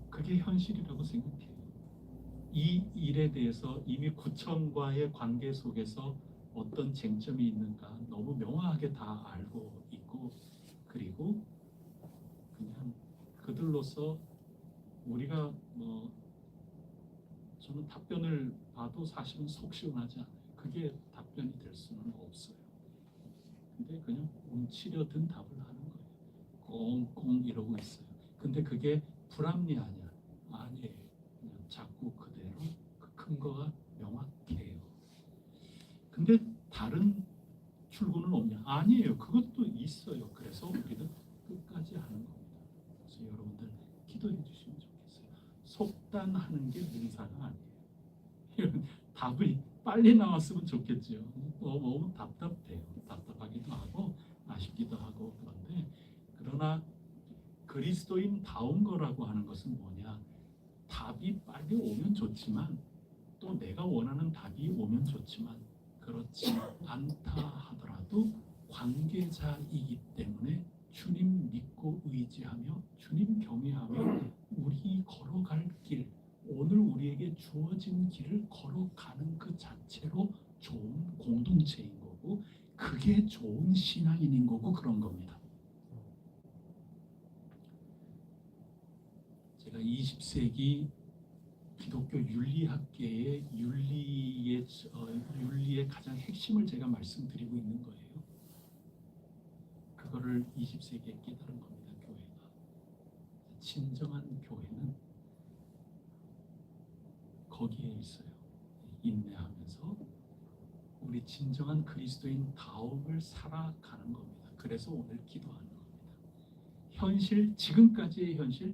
그게 현실이라고 생각해요. 이 일에 대해서 이미 구청과의 관계 속에서 어떤 쟁점이 있는가 너무 명확하게 다 알고 있고, 그리고 그냥 그들로서 우리가 저는 답변을 봐도 사실은 속 시원하지 않아요. 그게 답변이 될 수는 없어요. 근데 그냥 움츠려든 답을 하는 거예요. 꽁꽁 이러고 있어요. 근데 그게 불합리하냐? 아니에요. 그냥 자꾸 그대로 그 근거가 명확해요. 근데 다른 출구는 없냐? 아니에요. 그것도 있어요. 그래서 우리는 끝까지 하는 겁니다. 그래서 여러분들 기도해 주시면 좋겠어요. 속단하는 게 능사가 아니에요. 답이 빨리 나왔으면 좋겠죠. 너무 답답해요. 답답하기도 하고 아쉽기도 하고. 그런데 그러나 그리스도인다운 거라고 하는 것은 뭐냐? 답이 빨리 오면 좋지만 또 내가 원하는 답이 오면 좋지만 그렇지 않다 하더라도 관계자이기 때문에 주님 믿고 의지하며 주님 경외하며 우리 걸어갈 길, 오늘 우리에게 주어진 길을 걸어가는 그 자체로 좋은 공동체인 거고 그게 좋은 신앙인인 거고 그런 겁니다. 제가 20세기 기독교 윤리학계의 윤리의 가장 핵심을 제가 말씀드리고 있는 거예요. 그거를 20세기에 깨달은 겁니다. 교회가 진정한 교회는 거기에 있어요. 인내하면서 우리 진정한 그리스도인 다움을 살아가는 겁니다. 그래서 오늘 기도하는 겁니다. 현실, 지금까지의 현실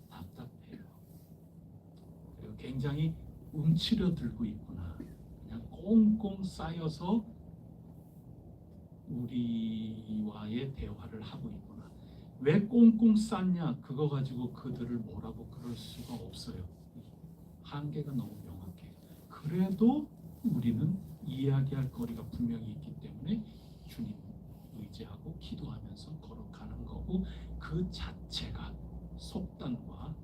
답답해요. 그리고 굉장히 움츠려들고 있구나. 그냥 꽁꽁 쌓여서 우리와의 대화를 하고 있구나. 왜 꽁꽁 쌌냐? 그거 가지고 그들을 뭐라고 그럴 수가 없어요. 한계가 너무 명확해요. 그래도 우리는 이야기할 거리가 분명히 있기 때문에 주님 의지하고 기도하면서 걸어가는 거고 그 자체가 속단과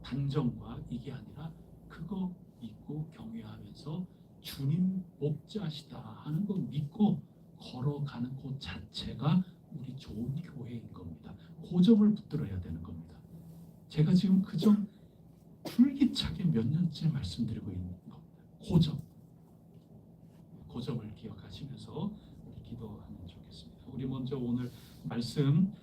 단정과 이게 아니라 그거 믿고 경외하면서 주님 목자시다 하는 거 믿고 걸어가는 그 자체가 우리 좋은 교회인 겁니다. 그 점을 붙들어야 되는 겁니다. 제가 지금 그 점 줄기차게 몇 년째 말씀드리고 있는 겁니다. 그 점을 기억하시면서 우리 기도하면 좋겠습니다. 우리 먼저 오늘 말씀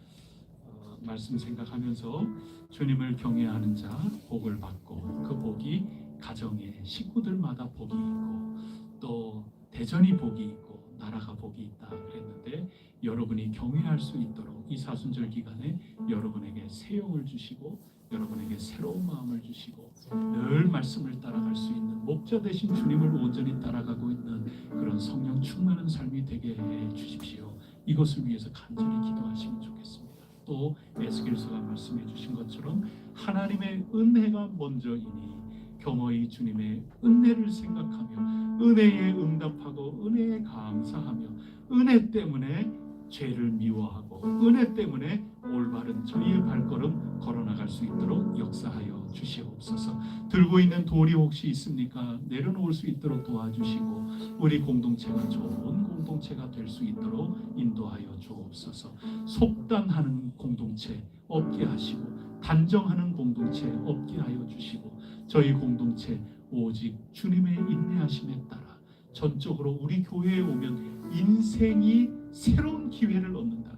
생각하면서 주님을 경외하는 자 복을 받고 그 복이 가정의 식구들마다 복이 있고 또 대전이 복이 있고 나라가 복이 있다 그랬는데 여러분이 경외할 수 있도록 이 사순절 기간에 여러분에게 새 영을 주시고 여러분에게 새로운 마음을 주시고 늘 말씀을 따라갈 수 있는 목자 되신 주님을 온전히 따라가고 있는 그런 성령 충만한 삶이 되게 해 주십시오. 이것을 위해서 간절히 기도하시면 좋겠습니다. 또 에스겔서가 말씀해 주신 것처럼 하나님의 은혜가 먼저이니 겸허히 주님의 은혜를 생각하며 은혜에 응답하고 은혜에 감사하며 은혜 때문에 죄를 미워하고 은혜 때문에 올바른 저희의 발걸음 걸어나갈 수 있도록 역사하여 주시옵소서. 들고 있는 돌이 혹시 있습니까? 내려놓을 수 있도록 도와주시고 우리 공동체가 좋은 공동체가 될 수 있도록 인도하여 주옵소서. 속단하는 공동체 없게 하시고 단정하는 공동체 없게 하여 주시고 저희 공동체 오직 주님의 인내하심에 따라 전적으로 우리 교회에 오면 인생이 새로운 기회를 얻는다.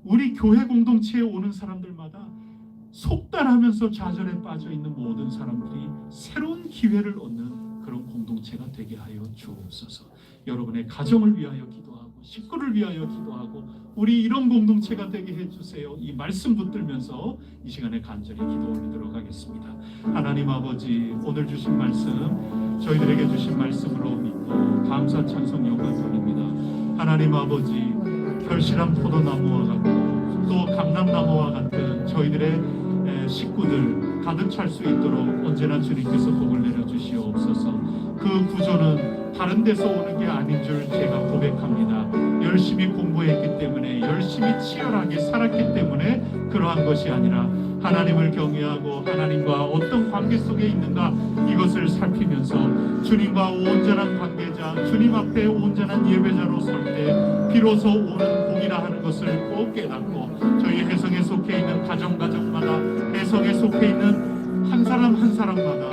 우리 교회 공동체에 오는 사람들마다 속단하면서 좌절에 빠져 있는 모든 사람들이 새로운 기회를 얻는 그런 공동체가 되게 하여 주옵소서. 여러분의 가정을 위하여 기도하고 식구를 위하여 기도하고 우리 이런 공동체가 되게 해주세요. 이 말씀 붙들면서 이 시간에 간절히 기도 올리도록 하겠습니다. 하나님 아버지 오늘 주신 말씀 저희들에게 주신 말씀으로 믿고 감사 찬송 영광 돌립니다. 하나님 아버지 결실한 포도나무와 같고 또 감람나무와 같은 저희들의 식구들 가득 찰 수 있도록 언제나 주님께서 복을 내려주시옵소서. 그 구조는 다른 데서 오는 게 아닌 줄 제가 고백합니다. 열심히 공부했기 때문에 열심히 치열하게 살았기 때문에 그러한 것이 아니라 하나님을 경외하고 하나님과 어떤 관계 속에 있는가 이것을 살피면서 주님과 온전한 관계자 주님 앞에 온전한 예배자로 설 때 비로소 오는 복이라 하는 것을 꼭 깨닫고 저희 혜성에 속해 있는 가정마다 혜성에 속해 있는 한 사람 한 사람마다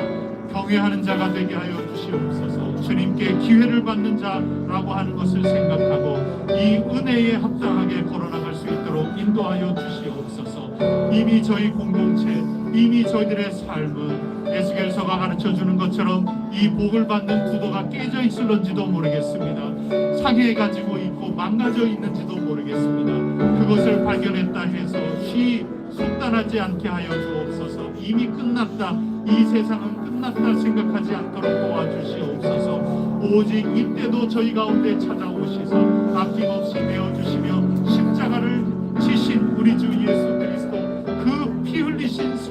경외하는 자가 되게 하여 주시옵소서. 주님께 기회를 받는 자라고 하는 것을 생각하고 이 은혜에 합당하게 걸어나갈 수 있도록 인도하여 주시옵소서. 이미 저희 공동체 이미 저희들의 삶은 에스겔서가 가르쳐주는 것처럼 이 복을 받는 구도가 깨져 있을런지도 모르겠습니다. 상해가지고 있고 망가져 있는지도 모르겠습니다. 그것을 발견했다 해서 속단하지 않게 하여 주옵소서. 이미 끝났다 이 세상은 끝났다 생각하지 않도록 도와주시옵소서. 오직 이때도 저희 가운데 찾아오시서 아낌없이 내어주시며 십자가를 지신 우리 주 예수 그리스도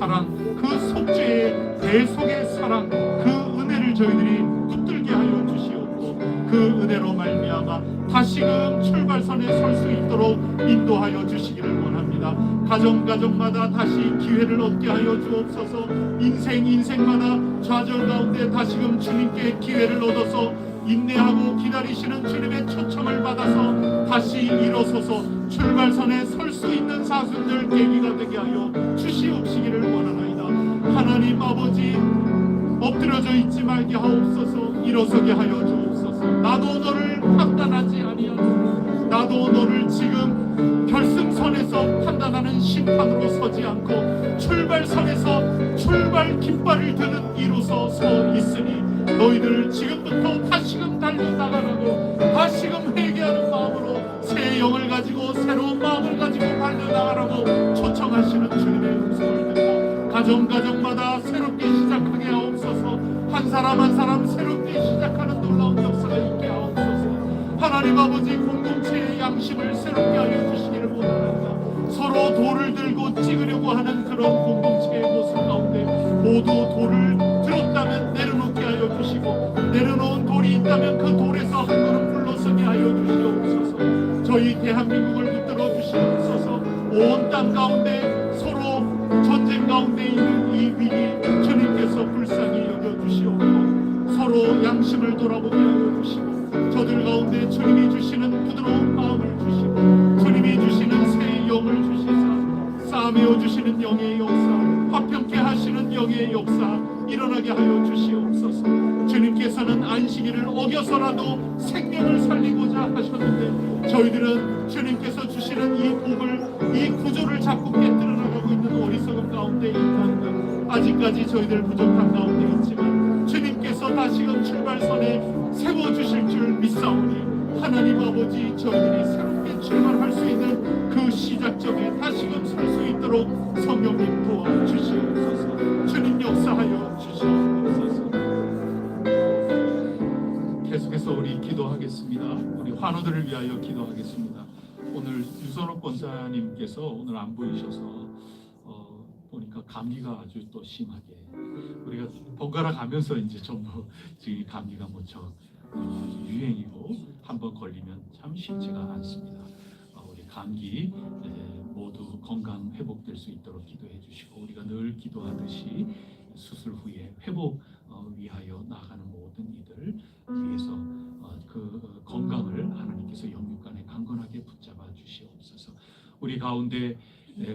사랑, 그 속죄의 대속의 사랑, 그 은혜를 저희들이 붙들게 하여 주시옵고 그 은혜로 말미암아 다시금 출발선에 설 수 있도록 인도하여 주시기를 원합니다. 가정마다 다시 기회를 얻게 하여 주옵소서. 인생마다 좌절 가운데 다시금 주님께 기회를 얻어서 인내하고 기다리시는 주님의 초청을 받아서 다시 일어서서 출발선에 설 수 있는 사순절 계기가 되게 하여 주시옵시기를 원하나이다. 하나님 아버지, 엎드려져 있지 말게 하옵소서. 일어서게 하여 주옵소서. 나도 너를 판단하지 아니하노. 나도 너를 지금 결승선에서 판단하는 심판으로 서지 않고 출발선에서 출발 깃발을 드는 이로서 서 있으니 너희들 지금부터 다시금 달려나가라고, 다시금 회개하는 마음으로 새 영을 가지고 새로운 마음을 가지고 달려나가라고 초청하시는 주님의 음성을 듣고 가정마다 새롭게 시작하게 하옵소서. 한 사람 새롭게 시작하는 놀라운 역사가 있게 하옵소서. 하나님 아버지, 공동체의 양심을 새롭게 하여 주시기를 원합니다. 서로 돌을 들고 찍으려고 하는 그런 공동체의 모습 가운데 모두 돌을 들었다면 내려놓게 하여 주시고, 내려놓은 돌이 있다면 그 돌에서 한 걸음 물러서게 하여 주시옵소서. 저희 대한민국을 붙들어 주시옵소서. 온 땅 가운데 서로 전쟁 가운데 있는 이 위기 주님께서 불쌍히 여겨주시옵고 서로 양심을 돌아보게 하여 주시고 저들 가운데 주님이 주시는 부드러운 마음을 주시고 주님이 주시는 새 영을 주시사 싸매어 주시는 영의 역사, 화평케 하시는 영의 역사 일어나게 하여 주시옵소서. 주님께서는 안식일을 어겨서라도 생명을 살리고자 하셨는데 저희들은 주님께서 주시는 이 복을, 이 구조를 자꾸 깨뜨려 나가고 있는 어리석음 가운데 있다는 것, 아직까지 저희들 부족한 가운데 있지만 주님께서 다시금 출발선에 세워주실 줄 믿사오니 하나님 아버지, 저희들이 새롭게 출발할 수 있는 그 시작점에 다시금 설 수 있도록 성령님 도와주시옵소서. 주님 역사하여 주시옵소서. 계속해서 우리 기도하겠습니다. 우리 환우들을 위하여 기도하겠습니다. 오늘 유선옥 권사님께서 오늘 안 보이셔서 보니까 감기가 아주 또 심하게, 우리가 번갈아 가면서 이제 전부 지금 감기가 무척 유행이고 한번 걸리면 참 쉽지가 않습니다. 우리 감기 모두 건강 회복될 수 있도록 기도해 주시고 우리가 늘 기도하듯이 수술 후에 회복 위하여 나가는 모든 이들 위해서 그 건강을 하나님께서 영육간에 강건하게 붙잡아 주시옵소서. 우리 가운데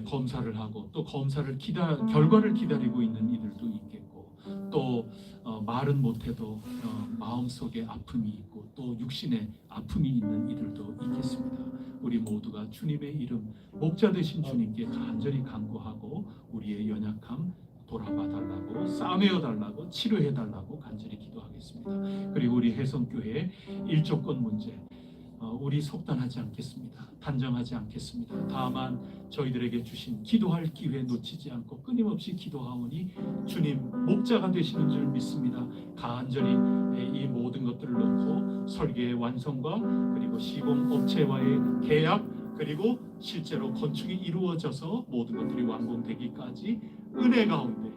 검사를 하고 또 검사를 결과를 기다리고 있는 이들도 있겠고 또 말은 못해도 마음속에 아픔이 있고 또 육신에 아픔이 있는 이들도 있겠습니다. 우리 모두가 주님의 이름, 목자 되신 주님께 간절히 간구하고 우리의 연약함 돌아봐 달라고, 싸매어 달라고, 치료해 달라고 간절히 기도하겠습니다. 그리고 우리 혜성교회 일조권 문제 우리 속단하지 않겠습니다. 단정하지 않겠습니다. 다만 저희들에게 주신 기도할 기회 놓치지 않고 끊임없이 기도하오니 주님 목자가 되시는 줄 믿습니다. 간절히 이 모든 것들을 놓고 설계의 완성과 그리고 시공업체와의 계약 그리고 실제로 건축이 이루어져서 모든 것들이 완공되기까지 은혜 가운데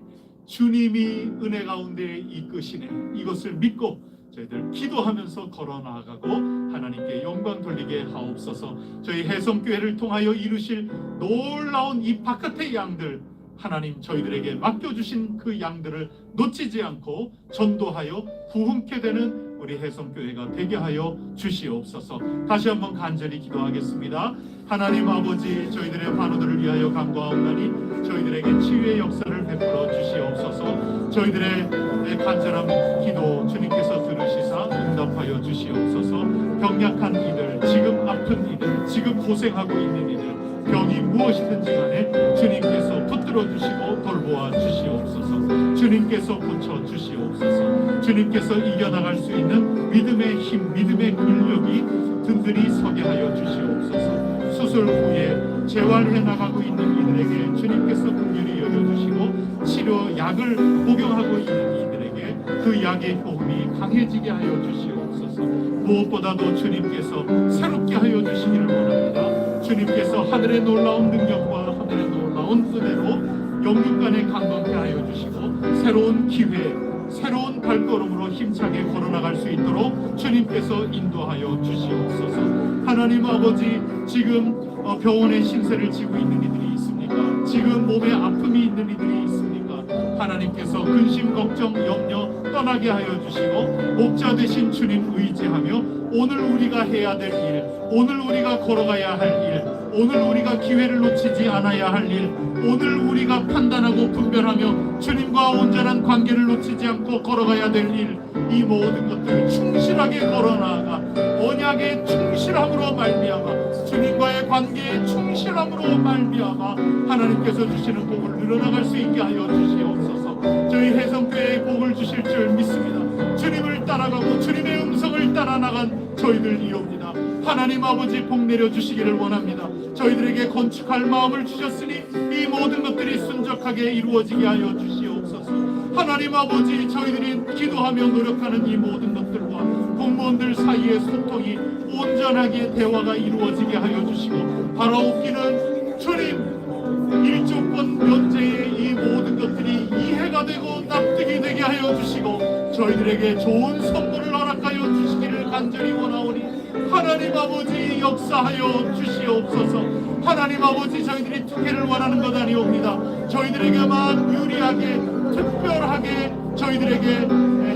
주님이 은혜 가운데 이끄시네 이것을 믿고 저희들 기도하면서 걸어나가고 하나님께 영광 돌리게 하옵소서. 저희 혜성교회를 통하여 이루실 놀라운 이 바깥의 양들 하나님 저희들에게 맡겨주신 그 양들을 놓치지 않고 전도하여 부흥케 되는 우리 혜성교회가 되게 하여 주시옵소서. 다시 한번 간절히 기도하겠습니다. 하나님 아버지, 저희들의 환우들을 위하여 간구하옵나니 저희들에게 치유의 역사를 베풀어 주시옵소서. 저희들의 간절한 기도 주님께서 들으시사 응답하여 주시옵소서. 병약한 이들, 지금 아픈 이들, 지금 고생하고 있는 이들, 병이 무엇이든지 간에 주님께서 붙들어 주시고 돌보아 주시옵소서. 주님께서 고쳐 주시옵소서. 주님께서 이겨나갈 수 있는 믿음의 힘, 믿음의 근력이 든든히 서게 하여 주시옵소서. 수술 후에 재활해 나가고 있는 이들에게 주님께서 긍휼히 여겨주시고 치료 약을 복용하고 있는 이들에게 그 약의 호흡이 강해지게 하여 주시옵소서. 무엇보다도 주님께서 새롭게 하여 주시기를 원합니다. 주님께서 하늘의 놀라운 능력과 하늘의 놀라운 은혜로 영육간에 강건케 하여 주시고 새로운 기회, 새로운 발걸음으로 힘차게 걸어나갈 수 있도록 주님께서 인도하여 주시옵소서. 하나님 아버지, 지금 병원에 신세를 지고 있는 이들이 있습니까? 지금 몸에 아픔이 있는 이들이 있습니까? 하나님께서 근심, 걱정, 염려 떠나게 하여 주시고 목자 되신 주님 의지하며 오늘 우리가 해야 될 일, 오늘 우리가 걸어가야 할 일, 오늘 우리가 기회를 놓치지 않아야 할 일, 오늘 우리가 판단하고 분별하며 주님과 온전한 관계를 놓치지 않고 걸어가야 될 일, 이 모든 것들을 충실하게 걸어나가 언약의 충실함으로 말미암아 주님과의 관계의 충실함으로 말미암아 하나님께서 주시는 복을 늘어나갈 수 있게 하여 주시옵소서. 저희 해성교회에 복을 주실 줄 믿습니다. 주님을 따라가고 주님의 음성을 따라 나간 저희들이옵니다. 하나님 아버지, 복 내려주시기를 원합니다. 저희들에게 건축할 마음을 주셨으니 이 모든 것들이 순적하게 이루어지게 하여 주시옵소서. 하나님 아버지, 저희들이 기도하며 노력하는 이 모든 것들과 공무원들 사이의 소통이 온전하게 대화가 이루어지게 하여 주시고 바라옵기는 주님 일조권 면제의 이 모든 것들이 이해가 되고 납득이 되게 하여 주시고 저희들에게 좋은 선물을 허락하여 주시기를 간절히 원하오니 하나님 아버지 역사하여 주시옵소서. 하나님 아버지, 저희들이 특혜를 원하는 것 아니옵니다. 저희들에게만 유리하게 특별하게 저희들에게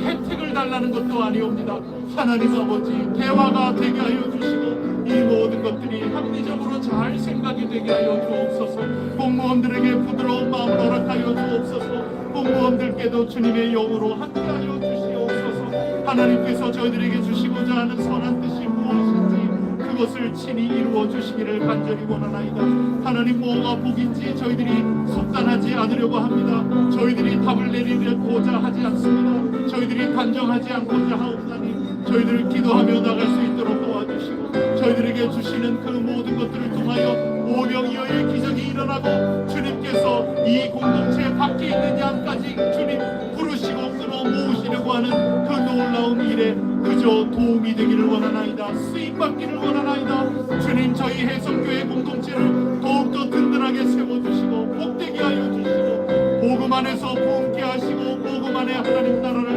혜택을 달라는 것도 아니옵니다. 하나님 아버지, 대화가 되게 하여 주시고 이 모든 것들이 합리적으로 잘 생각이 되게 하여 주옵소서. 공무원들에게 부드러운 마음을 허락하여 주옵소서. 공무원들께도 주님의 영으로 함께하여 주시옵소서. 하나님께서 저희들에게 주시고자 하는 선한 뜻이 무엇인지 그것을 친히 이루어 주시기를 간절히 원하나이다. 하나님, 뭐가 복인지 저희들이 속단하지 않으려고 합니다. 저희들이 답을 내리고자 하지 않습니다. 저희들이 단정하지 않고자 하옵나니 저희들을 기도하며 나갈 수 있도록 도와주시고 저희들에게 주시는 그 모든 것들을 통하여 오병이어의 기적이 일어나고 주님께서 이 공동체 밖에 있는 양까지 주님 부르시고 끌어 모으시려고 하는 그 놀라운 일에 그저 도움이 되기를 원하나이다. 쓰임받기를 원하나이다. 주님, 저희 해성교회 공동체를 더욱더 든든하게 세워주시고 복되게 하여 주시고 복음 안에서 부흥케 하시고 복음 안에 하나님 나라를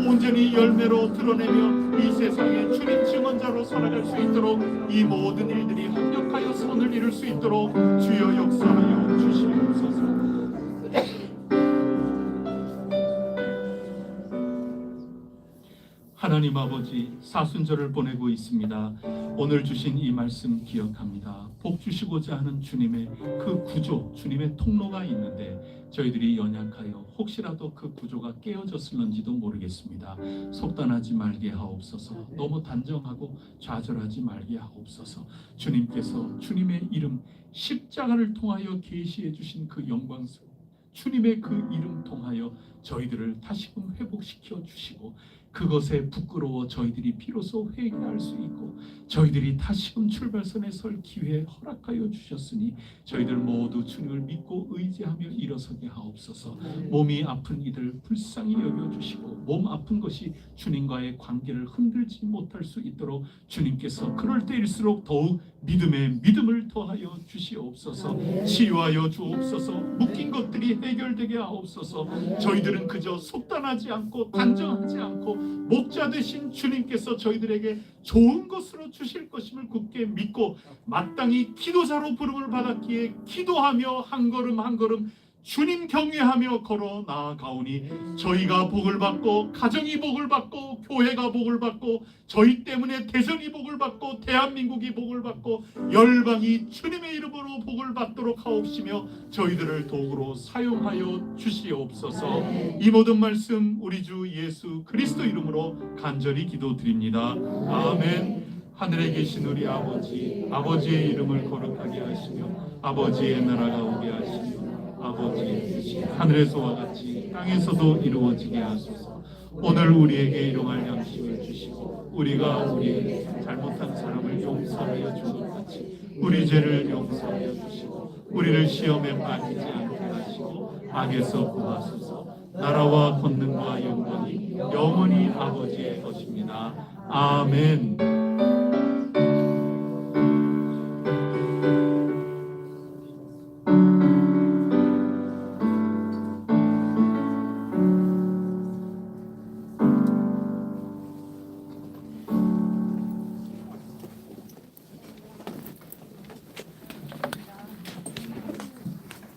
온전히 열매로 드러내며 이 세상에 주님 증언자로 살아갈 수 있도록 이 모든 일들이 합력하여 선을 이룰 수 있도록 주여 역사하여 주시옵소서. 하나님 아버지, 사순절을 보내고 있습니다. 오늘 주신 이 말씀 기억합니다. 복 주시고자 하는 주님의 그 구조, 주님의 통로가 있는데 저희들이 연약하여 혹시라도 그 구조가 깨어졌을런지도 모르겠습니다. 속단하지 말게 하옵소서. 너무 단정하고 좌절하지 말게 하옵소서. 주님께서 주님의 이름 십자가를 통하여 계시해 주신 그 영광스러운 주님의 그 이름 통하여 저희들을 다시금 회복시켜 주시고 그것에 부끄러워 저희들이 비로소 회개할 수 있고 저희들이 다시금 출발선에 설 기회 허락하여 주셨으니 저희들 모두 주님을 믿고 의지하며 일어서게 하옵소서. 몸이 아픈 이들 불쌍히 여겨주시고 몸 아픈 것이 주님과의 관계를 흔들지 못할 수 있도록 주님께서 그럴 때일수록 더욱 믿음에 믿음을 더하여 주시옵소서. 치유하여 주옵소서. 묶인 것들이 해결되게 하옵소서. 저희들은 그저 속단하지 않고 단정하지 않고 목자 되신 주님께서 저희들에게 좋은 것으로 주실 것임을 굳게 믿고 마땅히 기도자로 부름을 받았기에 기도하며 한 걸음 한 걸음 주님 경외하며 걸어 나아가오니 저희가 복을 받고 가정이 복을 받고 교회가 복을 받고 저희 때문에 대전이 복을 받고 대한민국이 복을 받고 열방이 주님의 이름으로 복을 받도록 하옵시며 저희들을 도구로 사용하여 주시옵소서. 이 모든 말씀 우리 주 예수 그리스도 이름으로 간절히 기도드립니다. 아멘. 하늘에 계신 우리 아버지, 아버지의 이름을 거룩하게 하시며 아버지의 나라가 오게 하시며 아버지의 뜻이 하늘에서와 같이 땅에서도 이루어지게 하소서. 오늘 우리에게 일용할 양식을 주시고 우리가 우리에게 잘못한 사람을 용서하여 준 것 같이 우리 죄를 용서하여 주시고 우리를 시험에 빠지지 않게 하시고 악에서 구하소서. 나라와 권능과 영광이 영원히 아버지의 것입니다. 아멘.